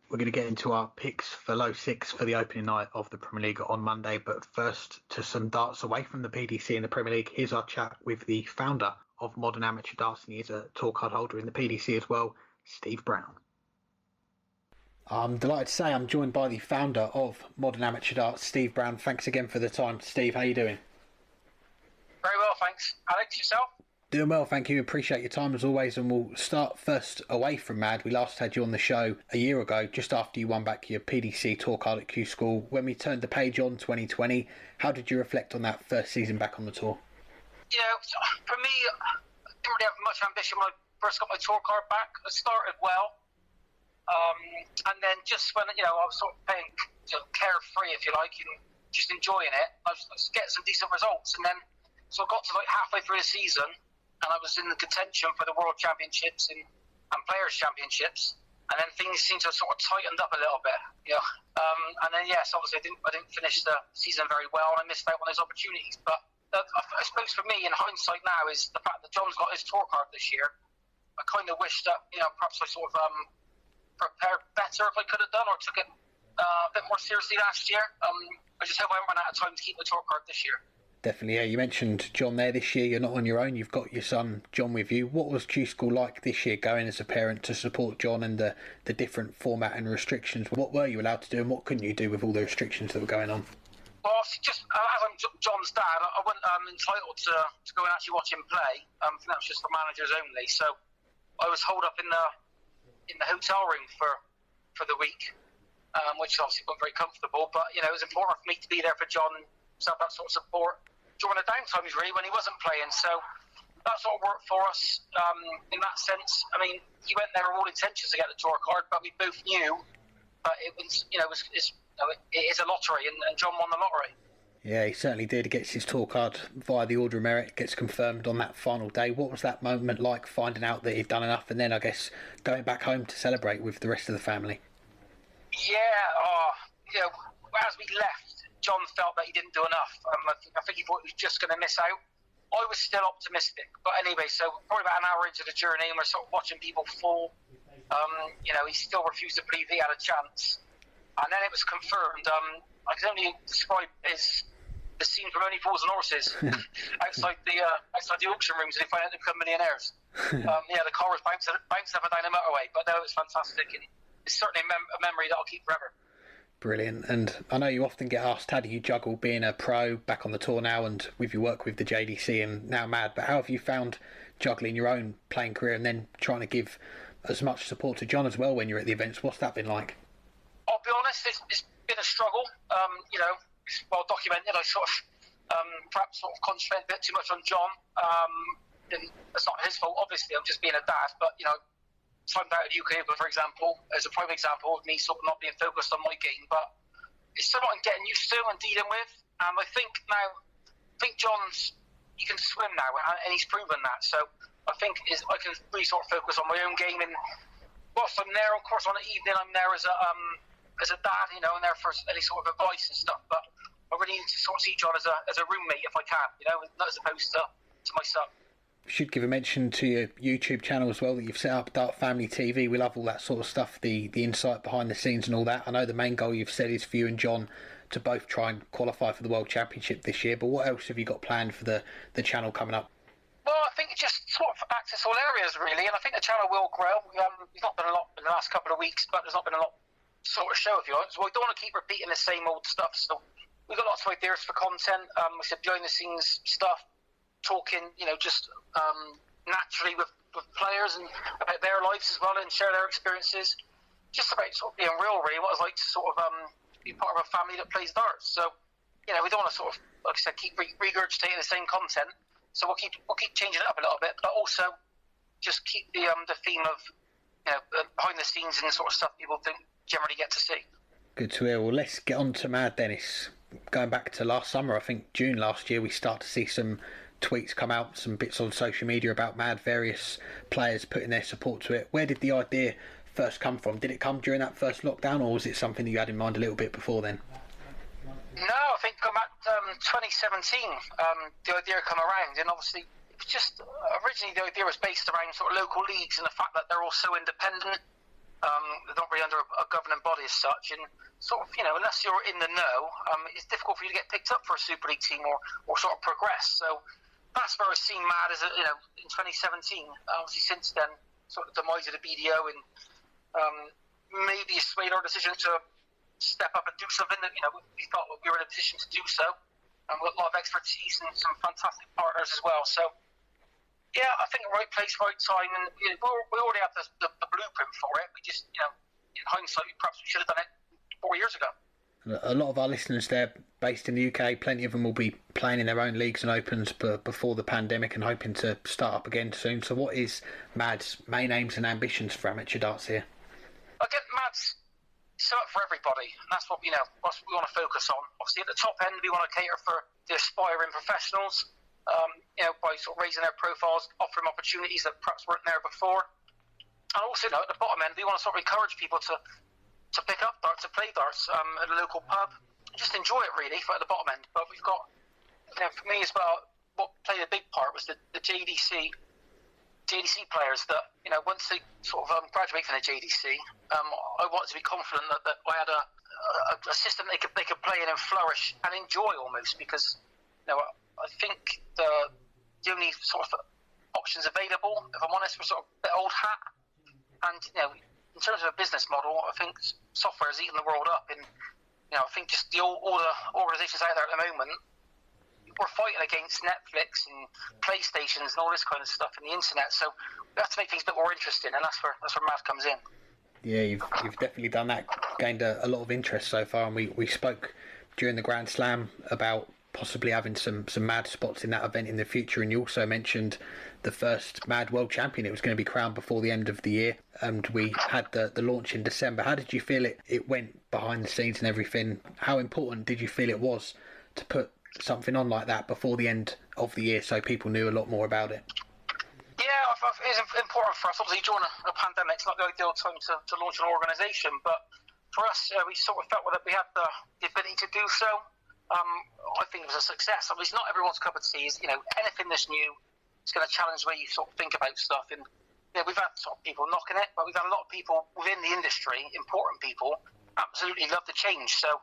We're going to get into our picks for low 6 for the opening night of the Premier League on Monday, but first to some darts away from the PDC and the Premier League. Here's our chat with the founder of Modern Amateur Darts, and he is a tour card holder in the PDC as well, Steve Brown. I'm delighted to say I'm joined by the founder of Modern Amateur Darts, Steve Brown. Thanks again for the time. Steve, how are you doing? Very well, thanks. Alex, yourself? Doing well, thank you. Appreciate your time as always. And we'll start first away from Mad. We last had you on the show a year ago, just after you won back your PDC tour card at Q School. When we turned the page on 2020, how did you reflect on that first season back on the tour? Yeah, for me, I didn't really have much ambition when I first got my tour card back. I started well. And then just when, I was sort of playing carefree, if you like, and just enjoying it, I was getting some decent results. And then, so I got to like halfway through the season, and I was in the contention for the World Championships and Players Championships. And then things seemed to have sort of tightened up a little bit, And then, yes, obviously I didn't finish the season very well, and I missed out on those opportunities. But I suppose for me, in hindsight now, is the fact that John's got his tour card this year. I kind of wish that, perhaps I sort of prepared better if I could have done, or took it a bit more seriously last year. I just hope I haven't run out of time to keep my tour card this year. Definitely, yeah. You mentioned John there this year. You're not on your own. You've got your son, John, with you. What was Q School like this year, going as a parent to support John and the different format and restrictions? What were you allowed to do and what couldn't you do with all the restrictions that were going on? Well, just as I'm John's dad, I wasn't entitled to go and actually watch him play. I think that was just for managers only. So I was holed up in the hotel room for the week, which obviously wasn't very comfortable. But it was important for me to be there for John and to have that sort of support during the downtimes, really, when he wasn't playing. So that sort of worked for us in that sense. I mean, he went there with all intentions to get the tour card, but we both knew that it was, it is a lottery, and John won the lottery. Yeah, he certainly did. He gets his tour card via the Order of Merit, gets confirmed on that final day. What was that moment like, finding out that he'd done enough, and then I guess going back home to celebrate with the rest of the family? Yeah, as we left, John felt that he didn't do enough. I think he thought he was just going to miss out. I was still optimistic, but anyway, so probably about an hour into the journey, and we're sort of watching people fall. He still refused to believe he had a chance, and then it was confirmed. I can only describe the scene from Only Fools and Horses outside the auction rooms, and they find out they become millionaires. The car was bouncing up and down the motorway, but no, it was fantastic, and it's certainly a memory that I'll keep forever. Brilliant. And I know you often get asked, how do you juggle being a pro back on the tour now and with your work with the JDC and now Mad, but how have you found juggling your own playing career and then trying to give as much support to John as well when you're at the events? What's that been like? I'll be honest, it's been a struggle. It's well documented. I sort of perhaps concentrate a bit too much on John. And it's not his fault, obviously. I'm just being a dad, but timed out at UK, for example, as a prime example of me sort of not being focused on my game, but it's something I'm getting used to and dealing with. And I think he can swim now, and he's proven that. So I think I can really sort of focus on my own game. And whilst I'm there, of course, on the evening, I'm there as a dad, and there for any sort of advice and stuff. But I really need to sort of see John as a roommate if I can, not as opposed to my son. Should give a mention to your YouTube channel as well that you've set up, Dart Family TV. We love all that sort of stuff, the insight behind the scenes and all that. I know the main goal you've said is for you and John to both try and qualify for the World Championship this year, but what else have you got planned for the channel coming up? Well, I think it just sort of access all areas really, and I think the channel will grow. There's not been a lot in the last couple of weeks, but there's not been a lot sort of show, if you want. So we don't want to keep repeating the same old stuff, so we've got lots of ideas for content. We said behind the scenes stuff, talking, just naturally with players and about their lives as well, and share their experiences. Just about sort of being real, really, what it's like to sort of be part of a family that plays darts. So, we don't want to sort of, like I said, keep regurgitating the same content. So we'll keep changing it up a little bit, but also just keep the theme of behind the scenes and sort of stuff people don't generally get to see. Good to hear. Well, let's get on to Mad, Dennis. Going back to last summer, I think June last year, we start to see some tweets come out, some bits on social media about Mad, various players putting their support to it. Where did the idea first come from? Did it come during that first lockdown, or was it something that you had in mind a little bit before then? No, I think going back to 2017, the idea come around, and obviously it was just originally the idea was based around sort of local leagues and the fact that they're all so independent. They're not really under a governing body as such, and sort of unless you're in the know, it's difficult for you to get picked up for a Super League team or sort of progress. So that's where I've seen Mad as in 2017. Obviously since then, sort of demise of the BDO and maybe swayed our decision to step up and do something that we thought we were in a position to do so, and with a lot of expertise and some fantastic partners as well. So yeah, I think right place, right time, and we already have the blueprint for it. We just in hindsight perhaps we should have done it 4 years ago. A lot of our listeners there based in the UK, plenty of them will be playing in their own leagues and opens before the pandemic and hoping to start up again soon. So what is Mad's main aims and ambitions for amateur darts here? I get Mad's set up for everybody, and that's what we want to focus on. Obviously, at the top end, we want to cater for the aspiring professionals, by sort of raising their profiles, offering opportunities that perhaps weren't there before. And also, at the bottom end, we want to sort of encourage people to pick up darts, to play darts at a local pub, just enjoy it really at the bottom end. But we've got, for me as well, what played a big part was the JDC players that, once they sort of graduate from the JDC, I wanted to be confident that I had a system they could play in and flourish and enjoy almost, because I think the only sort of options available, if I'm honest, were sort of a bit old hat. And in terms of a business model, I think software is eating the world up, and I think just all the organisations out there at the moment, we're fighting against Netflix and PlayStations and all this kind of stuff and the internet. So we have to make things a bit more interesting, and that's where Mad comes in. Yeah, you've definitely done that. Gained a lot of interest so far, and we spoke during the Grand Slam about possibly having some Mad spots in that event in the future, and you also mentioned the first Mad World Champion. It was going to be crowned before the end of the year, and we had the launch in December. How did you feel it went behind the scenes and everything? How important did you feel it was to put something on like that before the end of the year so people knew a lot more about it? Yeah, it was important for us. Obviously, during a pandemic, it's not the ideal time to launch an organisation, but for us, we sort of felt that we had the ability to do so. I think it was a success. I mean, it's not everyone's cup of tea. Anything that's new is going to challenge the way you sort of think about stuff. And we've had sort of people knocking it, but we've had a lot of people within the industry, important people, absolutely love the change. So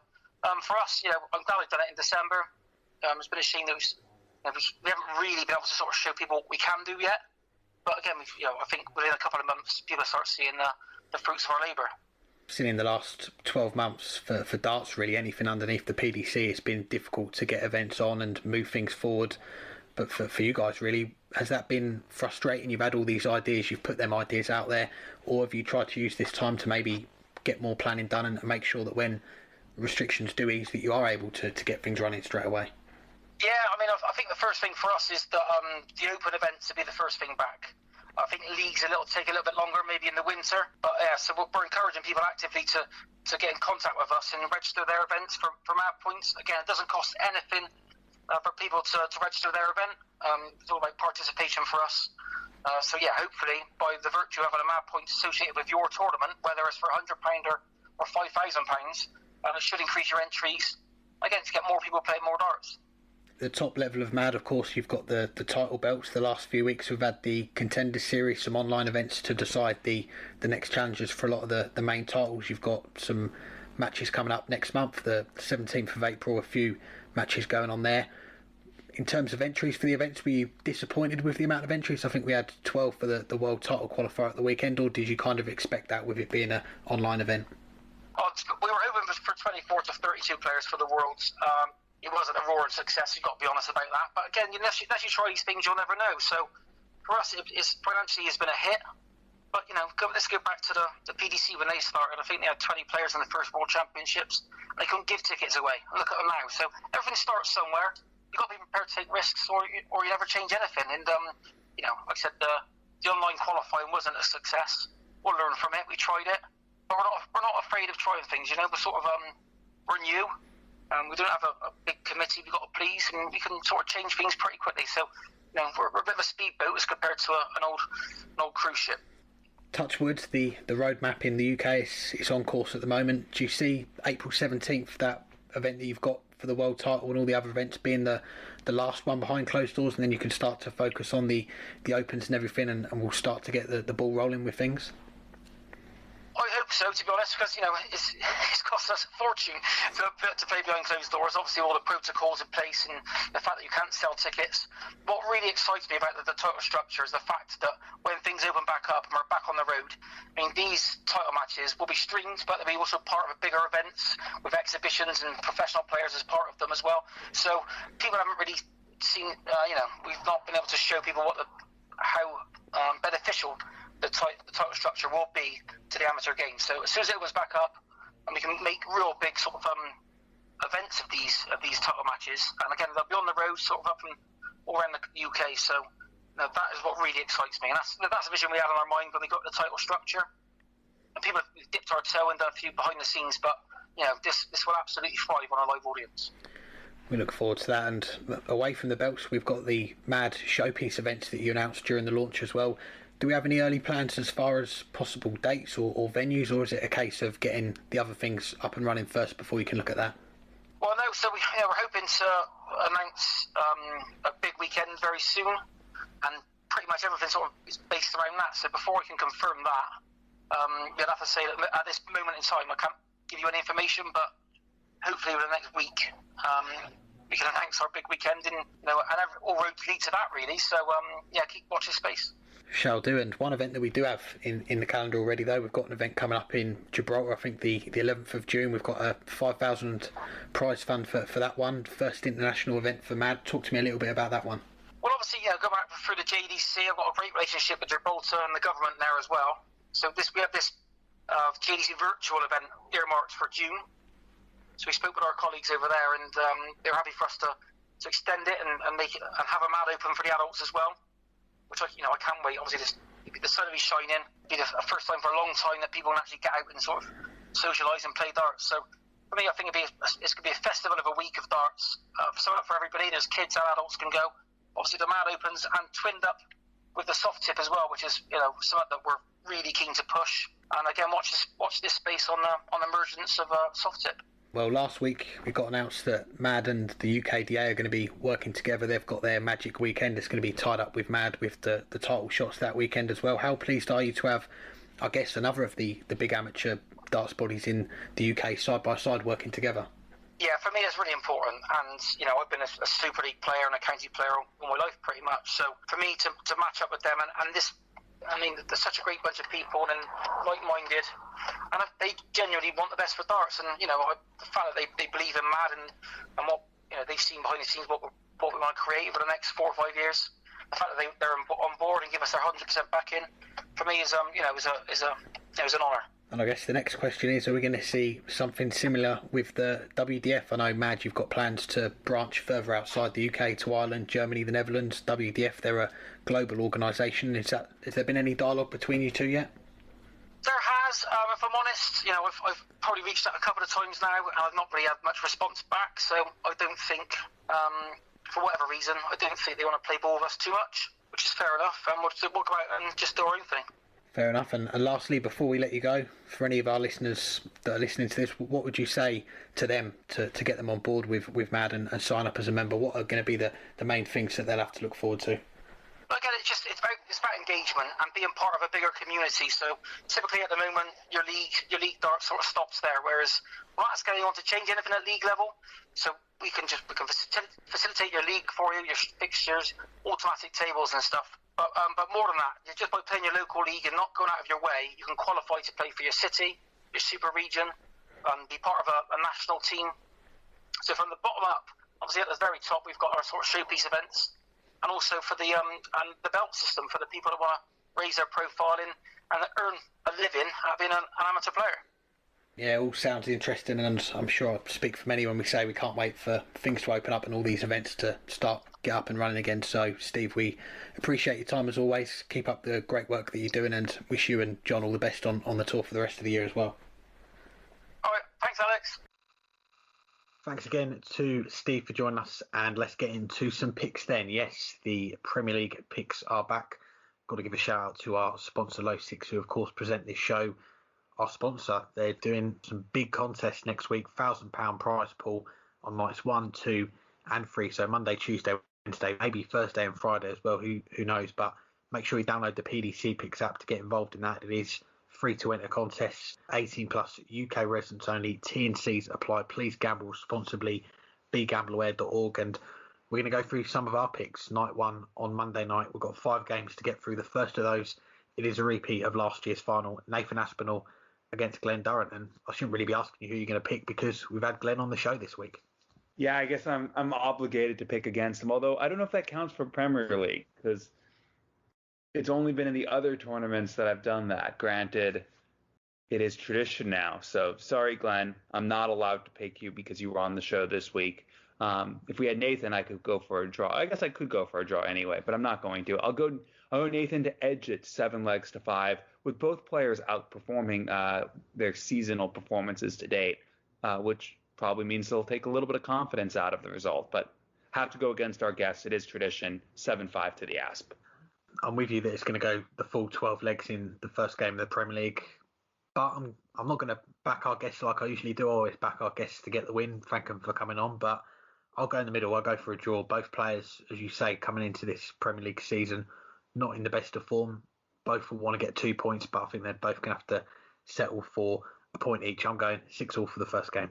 for us, I'm glad we've done it in December. It's been a shame that we haven't really been able to sort of show people what we can do yet. But again, I think within a couple of months, people start seeing the fruits of our labour. Seen in the last 12 months for darts, really, anything underneath the PDC, it's been difficult to get events on and move things forward. But for you guys, really, has that been frustrating? You've had all these ideas, you've put them ideas out there, or have you tried to use this time to maybe get more planning done and make sure that when restrictions do ease, that you are able to get things running straight away? Yeah, I mean, I think the first thing for us is that the open events to be the first thing back. I think leagues take a little bit longer, maybe in the winter. But yeah, so we're encouraging people actively to get in contact with us and register their events from our points. Again, it doesn't cost anything for people to register their event. It's all about participation for us. So yeah, hopefully by the virtue of having a Mad Point associated with your tournament, whether it's for £100 or £5,000, it should increase your entries, again, to get more people playing more darts. the top level of Mad, of course, you've got the title belts. The last few weeks we've had the Contenders Series, some online events to decide the next challenges for a lot of the main titles. You've got some matches coming up next month, the 17th of April, a few matches going on there. In terms of entries for the events, were you disappointed with the amount of entries? I think we had 12 for the World Title Qualifier at the weekend, or did you kind of expect that with it being an online event? We were hoping for 24 to 32 players for the Worlds. It wasn't a roaring success, you've got to be honest about that. But again, unless you try these things, you'll never know. So for us, financially, it's been a hit. But, let's go back to the PDC when they started. I think they had 20 players in the first World Championships. They couldn't give tickets away. Look at them now. So everything starts somewhere. You've got to be prepared to take risks, or you never change anything. And, like I said, the online qualifying wasn't a success. We'll learn from it. We tried it. But we're not afraid of trying things, We're sort of, we're new. We don't have a big committee we've got to please, and we can sort of change things pretty quickly. So, we're a bit of a speedboat as compared to an old cruise ship. Touchwood, the roadmap in the UK is on course at the moment. Do you see April 17th, that event that you've got for the world title and all the other events, being the last one behind closed doors, and then you can start to focus on the opens and everything, and we'll start to get the ball rolling with things? I hope so, to be honest, because it's cost us a fortune to play behind closed doors. Obviously, all the protocols in place and the fact that you can't sell tickets. What really excites me about the title structure is the fact that when things open back up and we're back on the road, these title matches will be streamed, but they'll be also part of bigger events with exhibitions and professional players as part of them as well. So people haven't really seen, we've not been able to show people how beneficial the title structure will be to the amateur game. So as soon as it opens back up and we can make real big sort of events of these title matches, and again they'll be on the road sort of up and all around the UK. So that is what really excites me, and that's the vision we had in our mind when we got the title structure. And people have dipped our toe and done a few behind the scenes, but this will absolutely thrive on a live audience. We look forward to that. And away from the belts, we've got the Mad showpiece events that you announced during the launch as well. Do we have any early plans as far as possible dates or venues, or is it a case of getting the other things up and running first before you can look at that? Well, no, so we're hoping to announce a big weekend very soon, and pretty much everything sort of is based around that. So before I can confirm that, you'll have to say that at this moment in time I can't give you any information, but hopefully within the next week we can announce our big weekend, and all roads lead to that really. So keep watching space. Shall do. And one event that we do have in the calendar already, though, we've got an event coming up in Gibraltar, I think the 11th of June. We've got a 5,000 prize fund for that one, first international event for Mad. Talk to me a little bit about that one. Well, obviously, go back through the JDC. I've got a great relationship with Gibraltar and the government there as well. So we have this JDC virtual event earmarked for June. So we spoke with our colleagues over there, and they're happy for us to extend it and make it and have a Mad Open for the adults as well. Which I can't wait. Obviously, the sun will be shining. It'll be the first time for a long time that people can actually get out and sort of socialise and play darts. So for me, I think it's going to be a festival of a week of darts. Something for everybody. There's kids and adults can go. Obviously, the Mad Opens and twinned up with the soft tip as well, which is something that we're really keen to push. And again, watch this space on the emergence of soft tip. Well, last week we got announced that Mad and the UKDA are going to be working together. They've got their Magic Weekend. It's going to be tied up with Mad with the title shots that weekend as well. How pleased are you to have, I guess, another of the big amateur darts bodies in the UK side by side working together? Yeah, for me it's really important, and I've been a Super League player and a county player all my life pretty much. So for me to match up with them and this. There's such a great bunch of people and like-minded, and they genuinely want the best for darts. And the fact that they believe in Mad and what they've seen behind the scenes, what we want to create over the next 4 or 5 years. The fact that they're on board and give us their 100% backing, for me is an honour. And I guess the next question is, are we going to see something similar with the WDF? I know, Mad, you've got plans to branch further outside the UK to Ireland, Germany, the Netherlands. WDF, they're a global organisation. Has there been any dialogue between you two yet? There has. If I'm honest, I've probably reached out a couple of times now, and I've not really had much response back. So I don't think, for whatever reason, I don't think they want to play ball with us too much, which is fair enough. And we'll go out and just do our own thing. Fair enough. And lastly, before we let you go, for any of our listeners that are listening to this, what would you say to them to get them on board with MAD and sign up as a member? What are going to be the main things that they'll have to look forward to? Well, again, it's about engagement and being part of a bigger community. So typically at the moment, your league dart sort of stops there, whereas we're not going on to change anything at league level. So we can facilitate your league for you, your fixtures, automatic tables and stuff. But more than that, just by playing your local league and not going out of your way, you can qualify to play for your city, your super region, and be part of a national team. So from the bottom up, obviously at the very top, we've got our sort of showpiece events. And also for the belt system for the people that want to raise their profile and earn a living at being an amateur player. Yeah, it all sounds interesting, and I'm sure I speak for many when we say we can't wait for things to open up and all these events to get up and running again. So, Steve, we appreciate your time as always. Keep up the great work that you're doing, and wish you and John all the best on the tour for the rest of the year as well. All right, thanks, Alex. Thanks again to Steve for joining us, and let's get into some picks then. Yes, the Premier League picks are back. Got to give a shout out to our sponsor Low Six, who of course present this show. Our sponsor, they're doing some big contests next week, £1,000 prize pool on nights 1, 2 and 3. So Monday, Tuesday, Wednesday, maybe Thursday and Friday as well, who knows. But make sure you download the PDC Picks app to get involved in that. It is free to enter contests, 18 plus, UK residents only, T&Cs apply. Please gamble responsibly, begambleaware.org. And we're going to go through some of our picks. Night 1 on Monday night, we've got 5 games to get through. The first of those, it is a repeat of last year's final, Nathan Aspinall against Glen Durrant. And I shouldn't really be asking you who you're going to pick because we've had Glen on the show this week. Yeah, I guess I'm obligated to pick against him, although I don't know if that counts for Premier League because it's only been in the other tournaments that I've done that. Granted, it is tradition now. So sorry, Glenn, I'm not allowed to pick you because you were on the show this week. If we had Nathan, I could go for a draw. I guess I could go for a draw anyway, but I'm not going to. I'll go Nathan to edge it 7 legs to 5, with both players outperforming their seasonal performances to date, which probably means they'll take a little bit of confidence out of the result. But have to go against our guests. It is tradition, 7-5 to the Asp. I'm with you that it's going to go the full 12 legs in the first game of the Premier League. But I'm not going to back our guests like I usually do. I always back our guests to get the win. Thank them for coming on. But I'll go in the middle. I'll go for a draw. Both players, as you say, coming into this Premier League season, not in the best of form. Both will want to get 2 points, but I think they're both going to have to settle for a point each. I'm going 6-6 for the first game.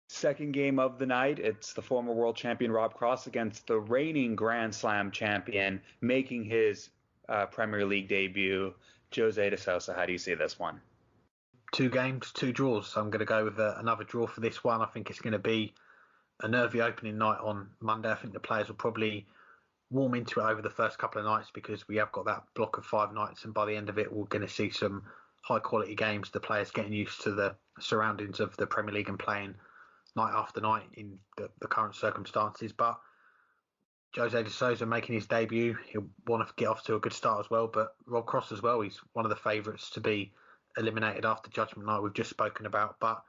Second game of the night, it's the former world champion Rob Cross against the reigning Grand Slam champion, making his Premier League debut, Jose de Sausa. How do you see this one? 2 games, 2 draws. So I'm going to go with another draw for this one. I think it's going to be a nervy opening night on Monday. I think the players will probably warm into it over the first couple of nights because we have got that block of 5 nights, and by the end of it, we're going to see some high quality games. The players getting used to the surroundings of the Premier League and playing night after night in the current circumstances. But Jose de Sousa making his debut, he'll want to get off to a good start as well. But Rob Cross as well, he's one of the favourites to be eliminated after Judgment Night we've just spoken about. But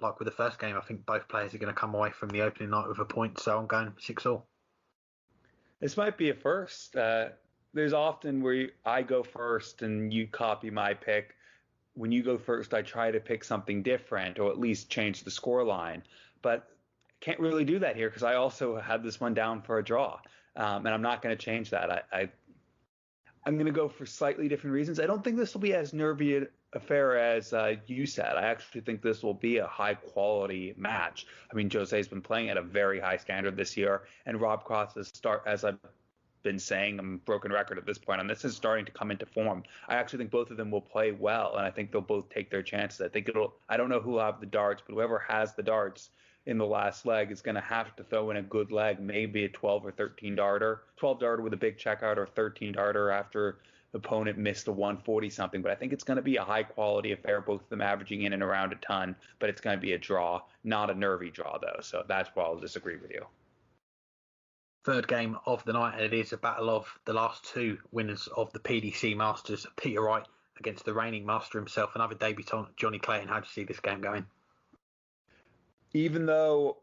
like with the first game, I think both players are going to come away from the opening night with a point. So I'm going 6-6. This might be a first. There's often where I go first and you copy my pick. When you go first, I try to pick something different or at least change the score line. But I can't really do that here because I also had this one down for a draw. And I'm not going to change that. I'm going to go for slightly different reasons. I don't think this will be as nervy an affair as you said. I actually think this will be a high-quality match. I mean, Jose's been playing at a very high standard this year, and Rob Cross is as I've been saying, I'm a broken record at this point, and this is starting to come into form. I actually think both of them will play well, and I think they'll both take their chances. I don't know who will have the darts, but whoever has the darts in the last leg is going to have to throw in a good leg, maybe a 12 or 13 darter, 12 darter with a big checkout or 13 darter after the opponent missed a 140 something. But I think it's going to be a high quality affair, both of them averaging in and around a ton, but it's going to be a draw, not a nervy draw though. So that's why I'll disagree with you. Third game of the night, and it is a battle of the last 2 winners of the PDC Masters, Peter Wright against the reigning master himself, another debutant, Johnny Clayton. How do you see this game going? Even though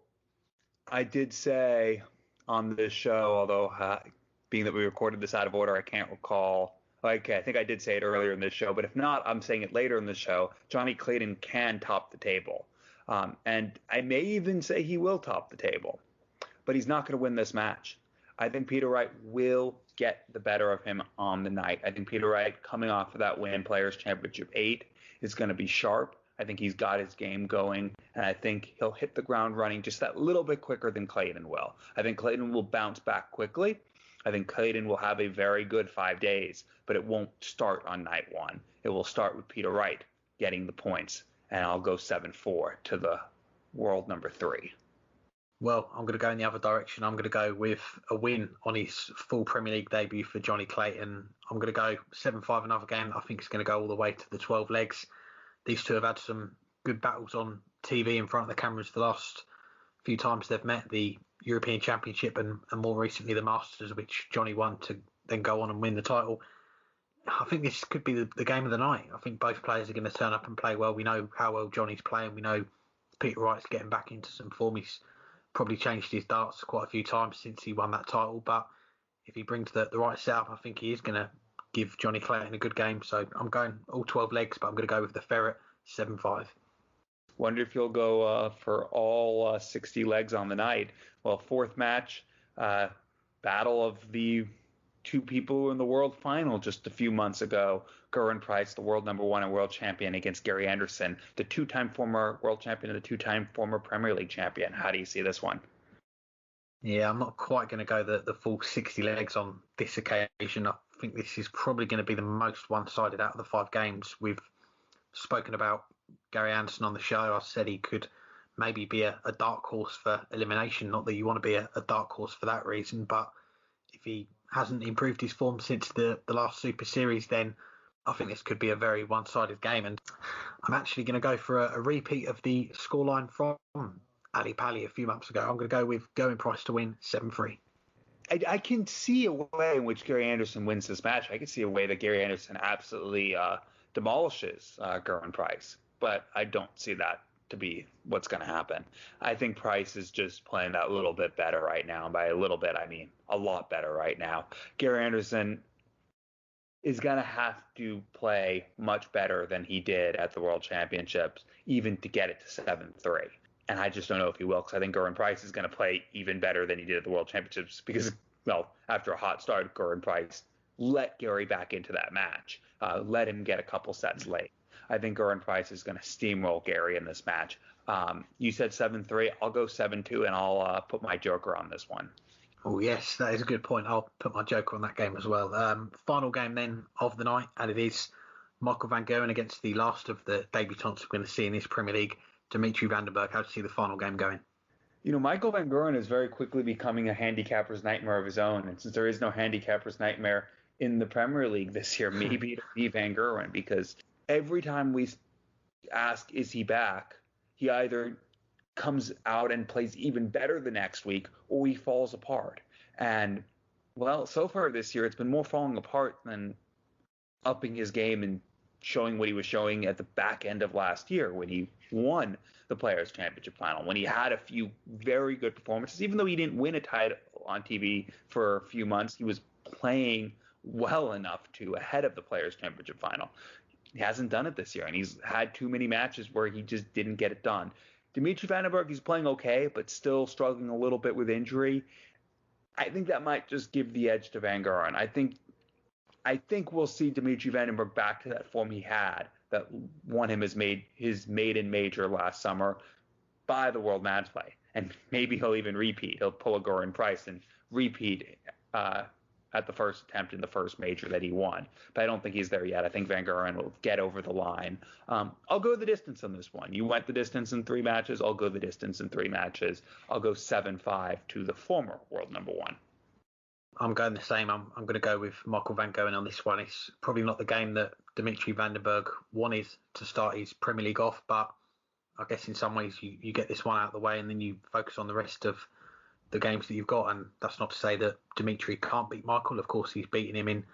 I did say on this show, although being that we recorded this out of order, I can't recall like I think I did say it earlier in this show, but if not, I'm saying it later in the show. Johnny Clayton can top the table. And I may even say he will top the table, but he's not going to win this match. I think Peter Wright will get the better of him on the night. I think Peter Wright, coming off of that win, Players Championship 8, is going to be sharp. I think he's got his game going, and I think he'll hit the ground running just that little bit quicker than Clayton will. I think Clayton will bounce back quickly. I think Clayton will have a very good 5 days, but it won't start on night 1. It will start with Peter Wright getting the points, and I'll go 7-4 to the world number 3. Well, I'm going to go in the other direction. I'm going to go with a win on his full Premier League debut for Johnny Clayton. I'm going to go 7-5 another game. I think it's going to go all the way to the 12 legs. These two have had some good battles on TV in front of the cameras the last few times they've met, the European Championship and more recently the Masters, which Johnny won to then go on and win the title. I think this could be the game of the night. I think both players are going to turn up and play well. We know how well Johnny's playing. We know Peter Wright's getting back into some form. He's probably changed his darts quite a few times since he won that title, but if he brings the right setup, I think he is going to give Johnny Clayton a good game. So I'm going all 12 legs, but I'm going to go with the Ferret 7-5. Wonder if you'll go for all 60 legs on the night. Well, fourth match, battle of the two people in the world final just a few months ago. Gerwyn Price, the world number 1 and world champion, against Carrie Anderson, the 2-time former world champion and the 2-time former Premier League champion. How do you see this one? Yeah, I'm not quite going to go the full 60 legs on this occasion. I think this is probably going to be the most one-sided out of the 5 games. We've spoken about Carrie Anderson on the show. I said he could maybe be a dark horse for elimination. Not that you want to be a dark horse for that reason, but if he hasn't improved his form since the last Super Series, then I think this could be a very one-sided game. And I'm actually going to go for a repeat of the scoreline from Ali Pali a few months ago. I'm going to go with Gerwyn Price to win 7-3. I can see a way in which Carrie Anderson wins this match. I can see a way that Carrie Anderson absolutely demolishes Gerwyn Price, but I don't see that to be what's going to happen. I think Price is just playing that little bit better right now. And by a little bit, I mean a lot better right now. Carrie Anderson is going to have to play much better than he did at the World Championships, even to get it to 7-3. And I just don't know if he will, because I think Gerwyn Price is going to play even better than he did at the World Championships because, well, after a hot start, Gerwyn Price let Gary back into that match, let him get a couple sets late. I think Gerwyn Price is going to steamroll Gary in this match. You said 7-3. I'll go 7-2, and I'll put my joker on this one. Oh, yes, that is a good point. I'll put my joker on that game as well. Final game then of the night, and it is Michael van Gerwen against the last of the debutants we're going to see in this Premier League, Dimitri Vandenberg. How do you see the final game going? You know, Michael van Gerwen is very quickly becoming a handicapper's nightmare of his own, and since there is no handicapper's nightmare in the Premier League this year, maybe it'll be Van Gerwen, because every time we ask, is he back, he either comes out and plays even better the next week, or he falls apart. And, well, so far this year, it's been more falling apart than upping his game and showing what he was showing at the back end of last year when he won the Players' Championship final, when he had a few very good performances. Even though he didn't win a title on TV for a few months, he was playing well enough to ahead of the Players' Championship final. He hasn't done it this year, and he's had too many matches where he just didn't get it done. Dimitri Vandenberg, he's playing okay, but still struggling a little bit with injury. I think that might just give the edge to Van Gerwen. I think we'll see Dimitri Vandenberg back to that form he had that won him his maiden major last summer by the World Match Play. And maybe he'll even repeat. He'll pull a Gerwyn Price and repeat at the first attempt in the first major that he won. But I don't think he's there yet. I think Van Gerwen will get over the line. I'll go the distance on this one. You went the distance in 3 matches. I'll go the distance in 3 matches. I'll go 7-5 to the former world number 1. I'm going the same. I'm going to go with Michael van Gerwen on this one. It's probably not the game that Dimitri Vandenberg wanted to start his Premier League off, but I guess in some ways you get this one out of the way and then you focus on the rest of the games that you've got. And that's not to say that Dimitri can't beat Michael. Of course, he's beaten him in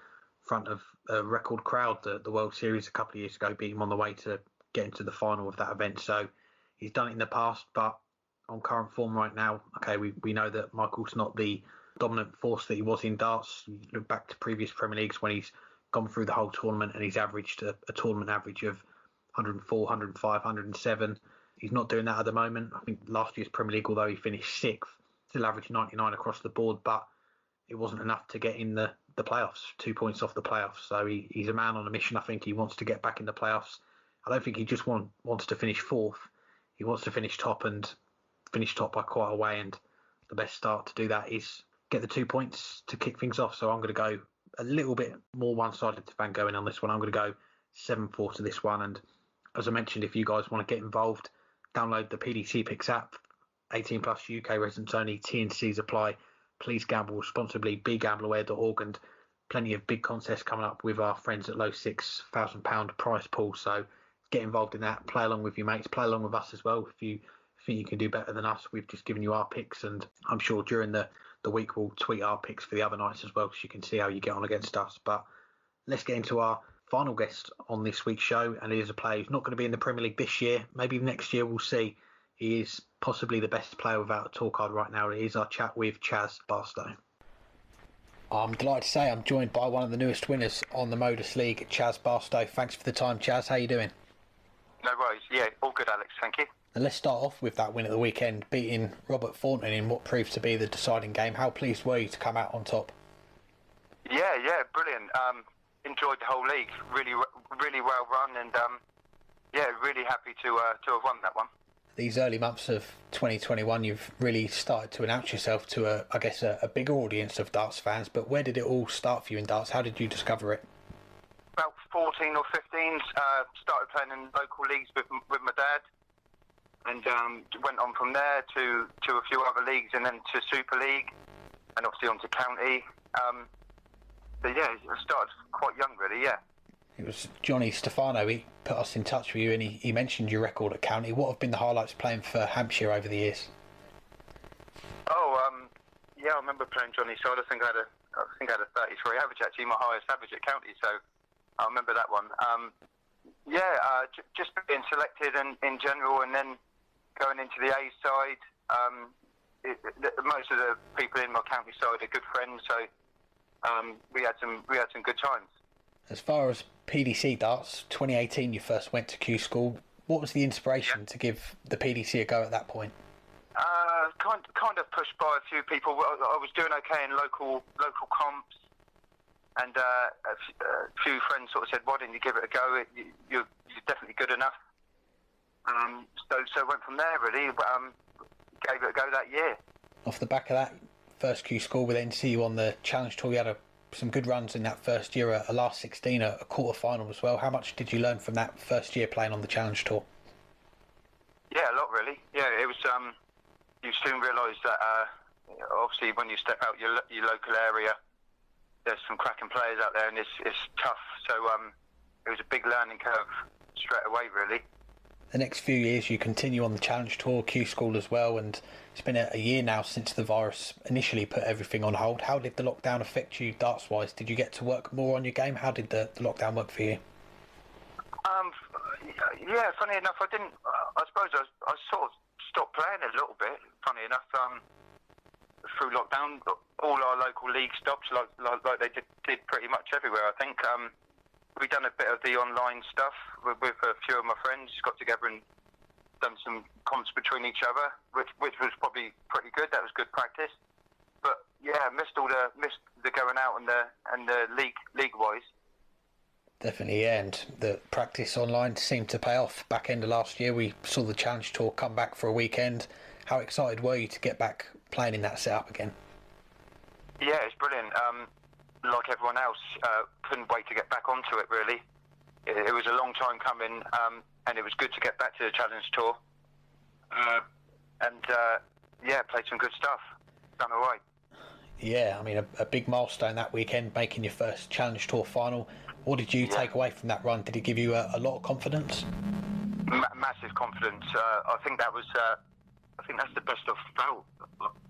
front of a record crowd, the World Series a couple of years ago, beat him on the way to get into the final of that event. So he's done it in the past, but on current form right now, okay, we know that Michael's not the dominant force that he was in darts. You look back to previous Premier Leagues when he's gone through the whole tournament and he's averaged a tournament average of 104, 105, 107. He's not doing that at the moment. I think last year's Premier League, although he finished 6th, still averaged 99 across the board, but it wasn't enough to get in the playoffs, 2 points off the playoffs. So he's a man on a mission. I think he wants to get back in the playoffs. I don't think he just wants to finish 4th. He wants to finish top and finish top by quite a way. And the best start to do that is get the 2 points to kick things off. So I'm going to go a little bit more one-sided to Van Gogh on this one. I'm going to go 7-4 to this one. And as I mentioned, if you guys want to get involved, download the PDC Picks app. 18 plus UK residents only. T&Cs apply. Please gamble responsibly. BeGambleAware.org, and plenty of big contests coming up with our friends at Low £6,000 prize pool. So get involved in that. Play along with your mates. Play along with us as well. If you think you can do better than us, we've just given you our picks, and I'm sure during the week we'll tweet our picks for the other nights as well, so you can see how you get on against us. But let's get into our final guest on this week's show, and he is a player who's not going to be in the Premier League this year. Maybe next year, we'll see. He is possibly the best player without a tour card right now. It is our chat with Chaz Barstow. I'm delighted to say I'm joined by one of the newest winners on the Modus League, Chaz Barstow. Thanks for the time, Chaz. How are you doing? No worries. Yeah, all good, Alex. Thank you. And let's start off with that win at the weekend, beating Robert Thornton in what proved to be the deciding game. How pleased were you to come out on top? Yeah, brilliant. Enjoyed the whole league. Really well run, and really happy to have won that one. These early months of 2021, you've really started to announce yourself to a bigger audience of darts fans. But where did it all start for you in darts? How did you discover it? About 14 or 15, started playing in local leagues with my dad, and went on from there to a few other leagues, and then to Super League, and obviously on to county. But yeah, I started quite young, really. Yeah. It was Johnny Stefano. He put us in touch with you, and he mentioned your record at county. What have been the highlights playing for Hampshire over the years? I remember playing Johnny's side. I think I had a 33 average, actually, my highest average at county. So I remember that one. Just being selected in general, and then going into the A side. Most of the people in my county side are good friends, so we had some good times. As far as PDC darts, 2018 you first went to Q School. What was the inspiration to give the PDC a go at that point? Kind of pushed by a few people. I was doing okay in local comps, and a few friends sort of said, "Why didn't you give it a go? You're definitely good enough." So went from there, really. Gave it a go that year. Off the back of that first Q School, we then see you on the Challenge Tour. You had some good runs in that first year, a last 16, a quarter final as well. How much did you learn from that first year playing on the Challenge Tour? Yeah, a lot, really. Yeah, it was. You soon realise that obviously when you step out your local area, there's some cracking players out there, and it's tough. So it was a big learning curve straight away, really. The next few years you continue on the Challenge Tour, Q School as well, and it's been a year now since the virus initially put everything on hold. How did the lockdown affect you darts-wise? Did you get to work more on your game? How did the lockdown work for you? Yeah, funny enough, I didn't. I suppose I sort of stopped playing a little bit. Funny enough, through lockdown, all our local leagues stopped, like they did pretty much everywhere. I think we done a bit of the online stuff with a few of my friends. Got together and done some comps between each other, which was probably pretty good. That was good practice. But yeah, missed the going out and the league wise. Definitely, yeah, and the practice online seemed to pay off. Back end of last year, we saw the Challenge Tour come back for a weekend. How excited were you to get back playing in that setup again? Yeah, it's brilliant. Like everyone else, couldn't wait to get back onto it, really. It was a long time coming, and it was good to get back to the Challenge Tour. Played some good stuff. Done all right. Yeah, I mean, a big milestone that weekend, making your first Challenge Tour final. What did you take away from that run? Did it give you a lot of confidence? Massive confidence. I think that was. I think that's the best I've felt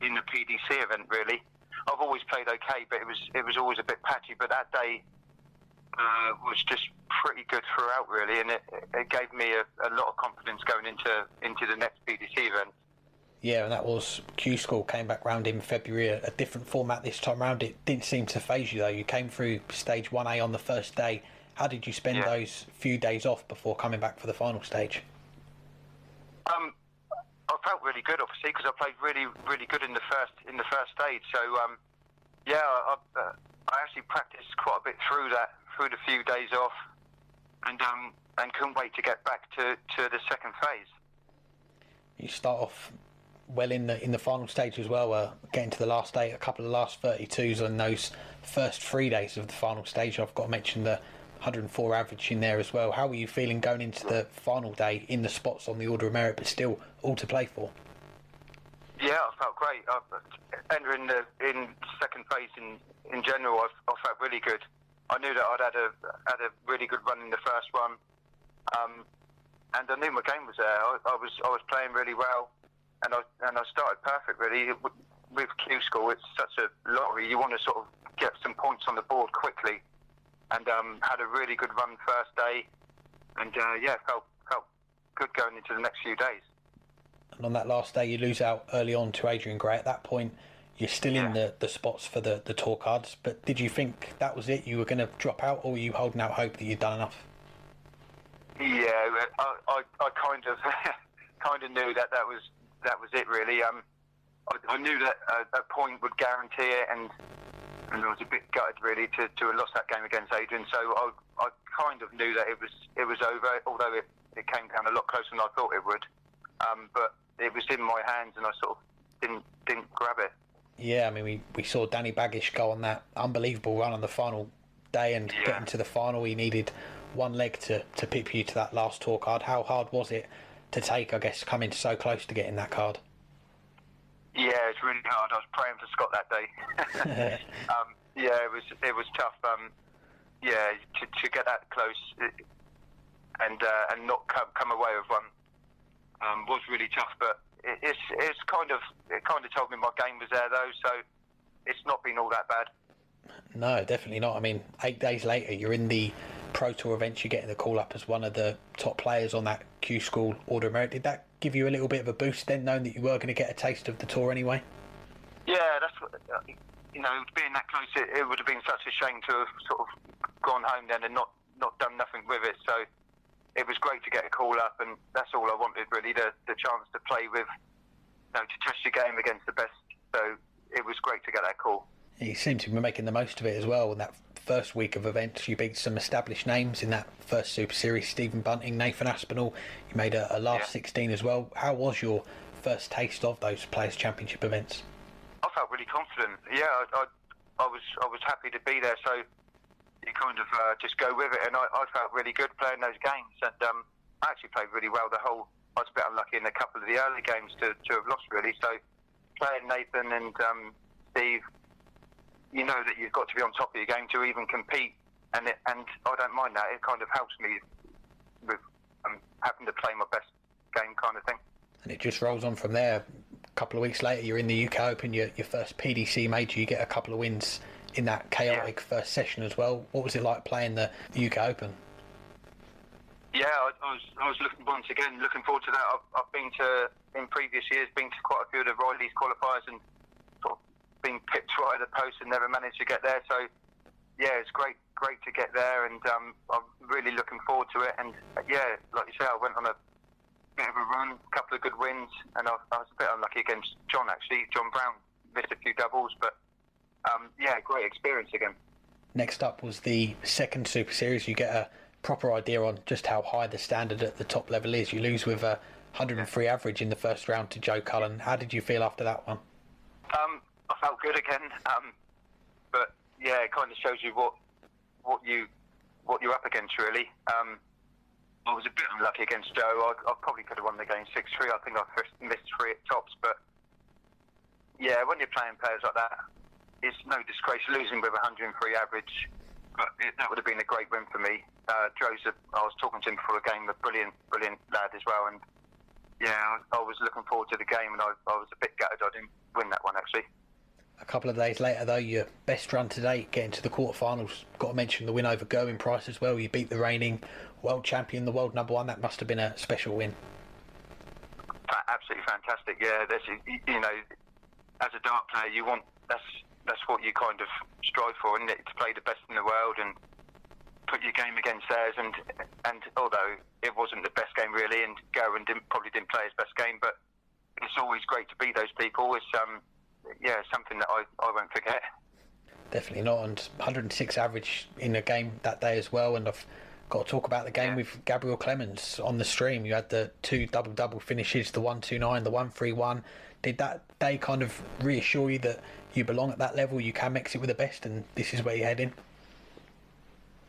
in the PDC event, really. I've always played okay, but it was always a bit patchy. But that day was just pretty good throughout, really, and it gave me a lot of confidence going into the next PDC event. Yeah, and that was Q School came back round in February, a different format this time round. It didn't seem to phase you though. You came through stage 1A on the first day. How did you spend those few days off before coming back for the final stage? I felt really good, obviously, because I played really, really good in the first stage. So I actually practiced quite a bit through the few days off, and couldn't wait to get back to the second phase. You start off well in the final stage as well, getting to the last day, a couple of last 32s on those first 3 days of the final stage. I've got to mention the 104 average in there as well. How were you feeling going into the final day in the spots on the Order of Merit, but still all to play for? Yeah, I felt great. Entering in second phase in general, I felt really good. I knew that I'd had a really good run in the first one, and I knew my game was there. I was playing really well, and I started perfect really. With Q School, it's such a lottery. You want to sort of get some points on the board quickly, and had a really good run first day, and felt good going into the next few days. And on that last day, you lose out early on to Adrian Gray. At that point, you're still in the spots for the tour cards, but did you think that was it? You were going to drop out, or were you holding out hope that you'd done enough? Yeah, I kind of knew that was it really. I knew that a point would guarantee it, and I was a bit gutted really to have lost that game against Adrian. So I kind of knew that it was over, although it came down a lot closer than I thought it would. But it was in my hands, and I sort of didn't grab it. Yeah, I mean, we saw Danny Baggish go on that unbelievable run on the final day, and getting to the final, he needed one leg to pip you to that last tour card. How hard was it to take, I guess, coming so close to getting that card? Yeah, it's really hard. I was praying for Scott that day. It was tough. To get that close and not come away with one was really tough. But it kind of told me my game was there though, so it's not been all that bad. No, definitely not. I mean, 8 days later, you're in the Pro Tour events. You're getting the call up as one of the top players on that Q School Order of Merit. Did that give you a little bit of a boost then, knowing that you were going to get a taste of the tour anyway? Yeah, that's what, being that close, it would have been such a shame to have sort of gone home then and not done nothing with it. So it was great to get a call up, and that's all I wanted really, the chance to play with, to test your game against the best. So it was great to get that call. You seem to be making the most of it as well. In that first week of events, you beat some established names in that first Super Series, Stephen Bunting, Nathan Aspinall. You made a last 16 as well. How was your first taste of those Players' Championship events? I felt really confident. Yeah, I was happy to be there. So you kind of just go with it, and I felt really good playing those games. And I actually played really well the whole. I was a bit unlucky in a couple of the early games to have lost really. So playing Nathan and Steve, you know that you've got to be on top of your game to even compete, and I don't mind that. It kind of helps me with having to play my best game kind of thing. And it just rolls on from there. A couple of weeks later, you're in the UK Open, your first PDC major. You get a couple of wins in that chaotic first session as well. What was it like playing the UK Open? Yeah, I was looking forward to that. I've been to, in previous years, been to quite a few of the Riley's qualifiers and sort of been pipped right at the post and never managed to get there. So yeah, it's great to get there, and I'm really looking forward to it. And yeah, like you say, I went on a bit of a run, a couple of good wins, and I was a bit unlucky against John actually. John Brown missed a few doubles, but great experience again. Next up was the second Super Series. You get a proper idea on just how high the standard at the top level is. You lose with a 103 average in the first round to Joe Cullen. How did you feel after that one? I felt good again, but yeah, it kind of shows you what you're up against really. I was a bit unlucky against Joe. I probably could have won the game 6-3. I think I missed 3 at tops, but yeah, when you're playing players like that, it's no disgrace losing with 103 average. But that would have been a great win for me. Joe's I was talking to him before the game, a brilliant lad as well. And yeah, I was looking forward to the game, and I was a bit gutted I didn't win that one actually. A couple of days later, though, your best run to date, getting to the quarterfinals. Got to mention the win over Gerwin Price as well. You beat the reigning world champion, the world number 1. That must have been a special win. Absolutely fantastic. Yeah, you know, as a dart player, you want that's what you kind of strive for, isn't it? To play the best in the world and put your game against theirs. And although it wasn't the best game really, and Gowan probably didn't play his best game, but it's always great to beat those people. It's something that I won't forget. Definitely not. And 106 average in a game that day as well. And I've got to talk about the game with Gabriel Clemens on the stream. You had the 2 double finishes, the 1-2-9, the 1-3-1. Did that day kind of reassure you that you belong at that level, you can mix it with the best, and this is where you're heading?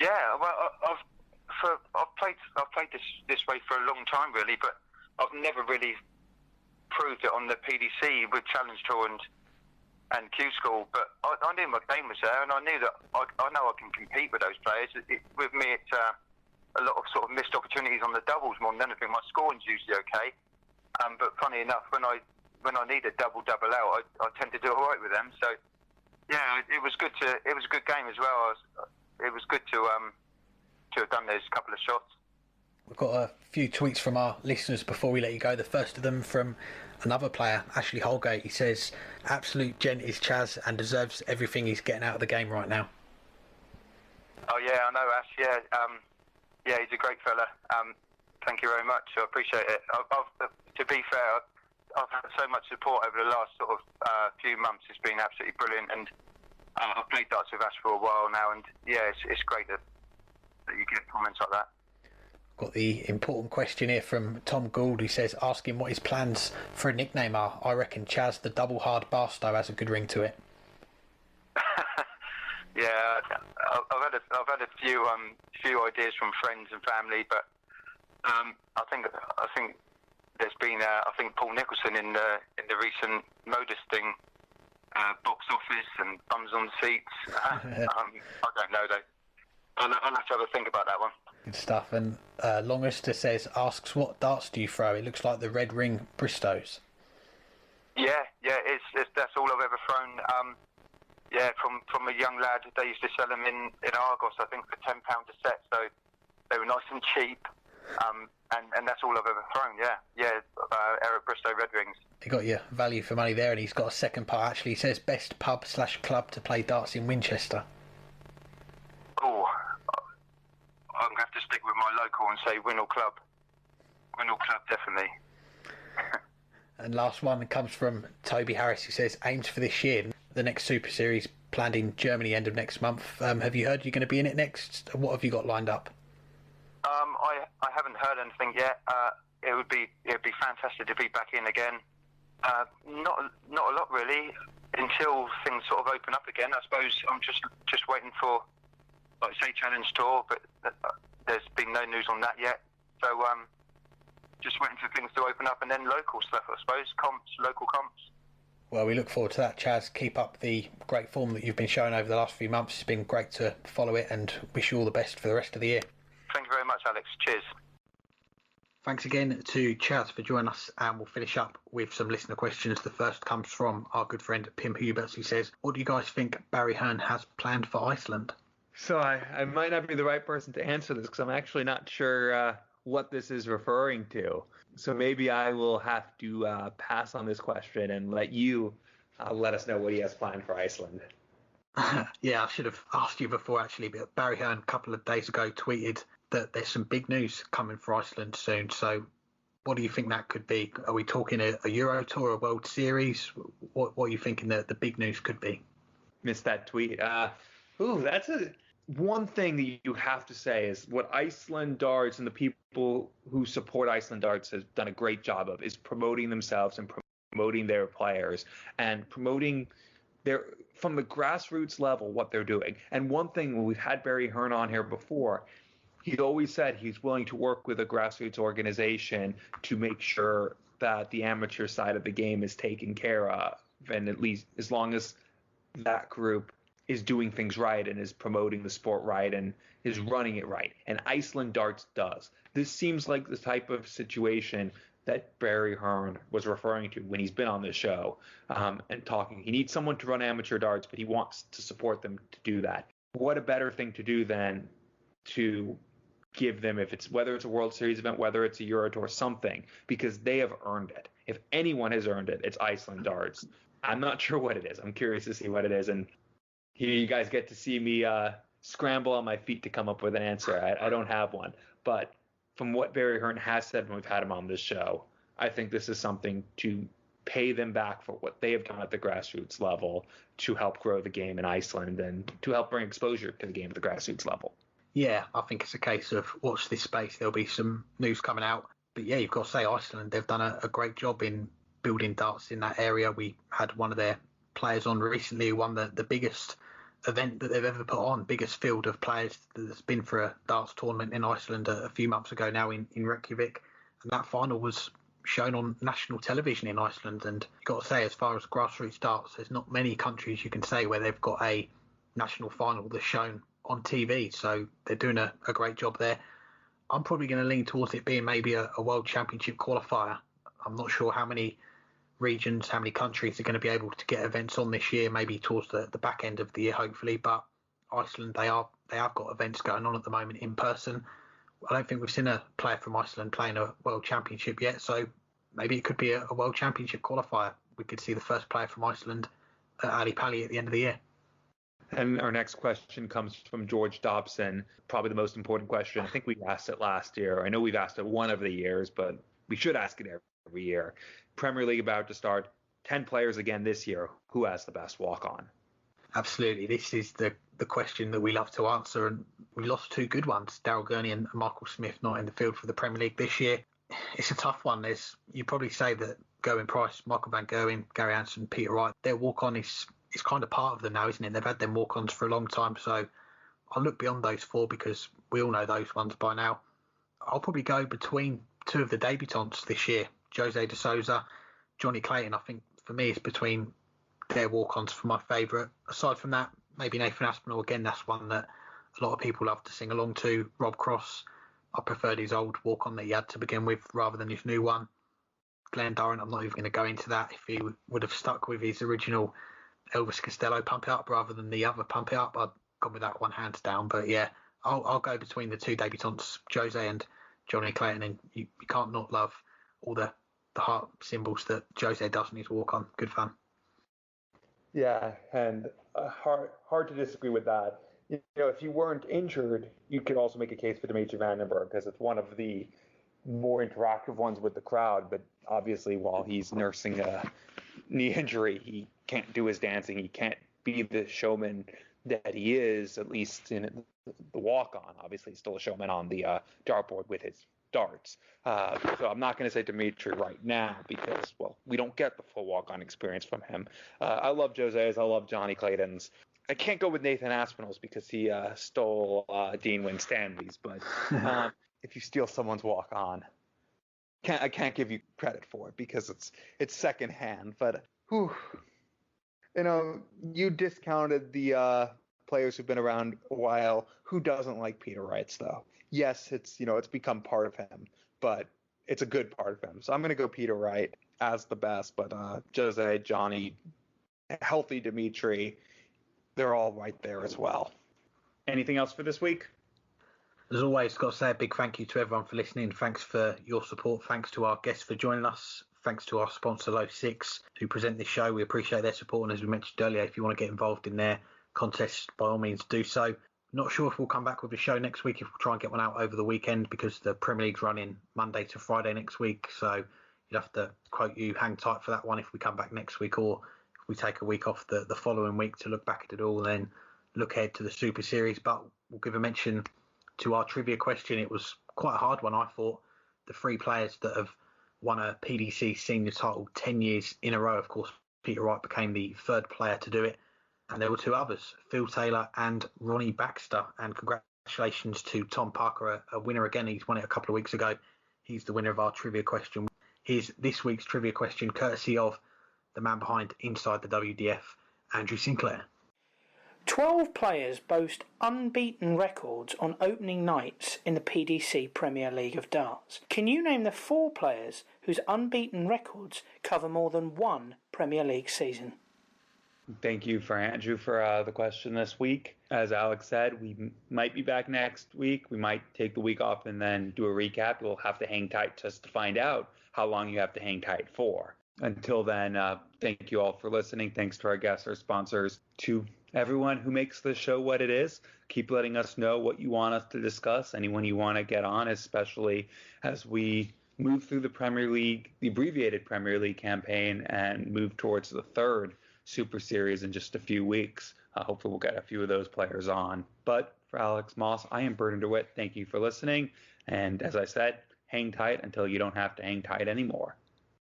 Yeah, well, I've played this way for a long time really, but I've never really proved it on the PDC with Challenge Tour and Q School. But I knew my game was there, and I knew that I know I can compete with those players. With me, it's a lot of sort of missed opportunities on the doubles more than anything. My scoring's usually okay, but funny enough, when I need a double out, I tend to do all right with them. So yeah, it was good it was a good game as well. It was good to have done those couple of shots. We've got a few tweets from our listeners before we let you go. The first of them from another player, Ashley Holgate. He says, absolute gent is Chaz and deserves everything he's getting out of the game right now. Oh yeah, I know Ash. Yeah, he's a great fella. Thank you very much. I appreciate it. To be fair, I've had so much support over the last sort of few months. It's been absolutely brilliant, and I've played darts with Ash for a while now, and yeah, it's great that you get comments like that. Got the important question here from Tom Gould, who says, ask him what his plans for a nickname are. I reckon Chaz the Double Hard Barstow has a good ring to it. Yeah, I've had a few ideas from friends and family, but I think there's been I think Paul Nicholson in the recent modesting box office and bums on seats. I don't know though. I'll have to have a think about that one. Good stuff. And Longester asks, what darts do you throw? It looks like the Red Ring Bristows. Yeah, that's all I've ever thrown. From a young lad, they used to sell them in Argos, I think, for £10 a set, so they were nice and cheap. And that's all I've ever thrown. Eric Bristow Red Rings. You got your value for money there, and he's got a second part actually. He says best pub/club to play darts in Winchester. Oh, I'm going to have to stick with my local and say Winnell Club. Winnell Club, definitely. And last one comes from Toby Harris, who says aims for this year. The next Super Series planned in Germany end of next month. Have you heard you're going to be in it next? What have you got lined up? I haven't heard anything yet. It would be fantastic to be back in again. Not a lot really until things sort of open up again. I suppose I'm just waiting for, like say, Challenge Tour, but there's been no news on that yet. So just waiting for things to open up, and then local stuff, I suppose, local comps. Well, we look forward to that, Chaz. Keep up the great form that you've been showing over the last few months. It's been great to follow it, and wish you all the best for the rest of the year. Thank you very much, Alex. Cheers. Thanks again to Chaz for joining us, and we'll finish up with some listener questions. The first comes from our good friend Pim Huberts, who says, what do you guys think Barry Hearn has planned for Iceland? So I might not be the right person to answer this because I'm actually not sure what this is referring to. So maybe I will have to pass on this question and let you let us know what he has planned for Iceland. Yeah, I should have asked you before actually, but Barry Hearn a couple of days ago tweeted that there's some big news coming for Iceland soon. So what do you think that could be? Are we talking a Euro Tour, a World Series? What are you thinking the big news could be? Missed that tweet. That's one thing that you have to say is what Iceland Darts and the people who support Iceland Darts has done a great job of is promoting themselves and promoting their players and promoting from the grassroots level what they're doing. And one thing, when we've had Barry Hearn on here before, he's always said he's willing to work with a grassroots organization to make sure that the amateur side of the game is taken care of, and at least as long as that group is doing things right and is promoting the sport right and is running it right. And Iceland Darts does. This seems like the type of situation that Barry Hearn was referring to when he's been on this show and talking. He needs someone to run amateur darts, but he wants to support them to do that. What a better thing to do than to give them, whether it's a World Series event, whether it's a Euro Tour, something, because they have earned it. If anyone has earned it, it's Iceland darts. I'm not sure what it is. I'm curious to see what it is. And here you guys get to see me scramble on my feet to come up with an answer. I don't have one. But from what Barry Hearn has said when we've had him on this show, I think this is something to pay them back for what they have done at the grassroots level to help grow the game in Iceland and to help bring exposure to the game at the grassroots level. Yeah, I think it's a case of watch this space. There'll be some news coming out. But yeah, you've got to say Iceland, they've done a great job in building darts in that area. We had one of their players on recently who won the biggest event that they've ever put on, biggest field of players that's been for a darts tournament in Iceland a few months ago now in Reykjavik. And that final was shown on national television in Iceland. And you've got to say, as far as grassroots darts, there's not many countries you can say where they've got a national final that's shown on TV. So they're doing a great job there. I'm probably going to lean towards it being maybe a World Championship qualifier. I'm not sure how many regions, how many countries are going to be able to get events on this year, maybe towards the back end of the year, hopefully. But Iceland, they have got events going on at the moment in person. I don't think we've seen a player from Iceland playing a World Championship yet, so maybe it could be a World Championship qualifier. We could see the first player from Iceland at Ali Pali at the end of the year. And our next question comes from George Dobson, probably the most important question. I think we asked it last year. I know we've asked it one of the years, but we should ask it every year. Premier League about to start. 10 players again this year. Who has the best walk-on? Absolutely. This is the question that we love to answer, and we lost two good ones, Daryl Gurney and Michael Smith, not in the field for the Premier League this year. It's a tough one. You probably say that Gerwyn Price, Michael van Gerwen, Carrie Anderson, Peter Wright, their walk-on is kind of part of them now, isn't it? They've had them walk-ons for a long time, so I'll look beyond those four because we all know those ones by now. I'll probably go between two of the debutants this year, Jose de Sousa, Johnny Clayton. I think for me it's between their walk-ons for my favourite. Aside from that, maybe Nathan Aspinall. Again, that's one that a lot of people love to sing along to. Rob Cross, I preferred his old walk-on that he had to begin with rather than his new one. Glen Durrant, I'm not even going to go into that. If he would have stuck with his original Elvis Costello Pump It Up rather than the other Pump It Up, I'd gone with that one hands down. But yeah, I'll go between the two debutants, Jose and Johnny Clayton, and you can't not love all the heart symbols that Jose does in his walk-on. Good fun. Yeah, and hard to disagree with that. You know, if you weren't injured, you could also make a case for Dimitri Vandenberg because it's one of the more interactive ones with the crowd. But obviously, while he's nursing a knee injury, he can't do his dancing. He can't be the showman that he is, at least in the walk-on. Obviously, he's still a showman on the dartboard with his darts. So I'm not going to say Dimitri right now because, well, we don't get the full walk-on experience from him. I love Jose's. I love Johnny Clayton's. I can't go with Nathan Aspinall's because he stole Dean Winstanley's. But if you steal someone's walk-on, I can't give you credit for it because it's secondhand. But whew, you know, you discounted the players who've been around a while. Who doesn't like Peter Wrights though? Yes, it's become part of him, but it's a good part of him. So I'm going to go Peter Wright as the best, but Jose, Johnny, healthy Dimitri, they're all right there as well. Anything else for this week? As always, got to say a big thank you to everyone for listening. Thanks for your support. Thanks to our guests for joining us. Thanks to our sponsor, Low Six, who present this show. We appreciate their support. And as we mentioned earlier, if you want to get involved in their contest, by all means do so. Not sure if we'll come back with a show next week, if we'll try and get one out over the weekend, because the Premier League's running Monday to Friday next week. So you'll have to quote you, hang tight for that one if we come back next week, or if we take a week off the following week to look back at it all, then look ahead to the Super Series. But we'll give a mention to our trivia question. It was quite a hard one, I thought. The three players that have won a PDC senior title 10 years in a row. Of course, Peter Wright became the third player to do it. And there were two others, Phil Taylor and Ronnie Baxter. And congratulations to Tom Parker, a winner again. He's won it a couple of weeks ago. He's the winner of our trivia question. Here's this week's trivia question, courtesy of the man behind Inside the WDF, Andrew Sinclair. 12 players boast unbeaten records on opening nights in the PDC Premier League of Darts. Can you name the 4 players whose unbeaten records cover more than one Premier League season? Thank you for Andrew for the question this week. As Alex said, we might be back next week. We might take the week off and then do a recap. We'll have to hang tight just to find out how long you have to hang tight for. Until then, thank you all for listening. Thanks to our guests, our sponsors, to everyone who makes the show what it is. Keep letting us know what you want us to discuss, anyone you want to get on, especially as we move through the Premier League, the abbreviated Premier League campaign, and move towards the third Super Series in just a few weeks. Hopefully we'll get a few of those players on. But for Alex Moss, I am Burton DeWitt. Thank you for listening. And as I said, hang tight until you don't have to hang tight anymore.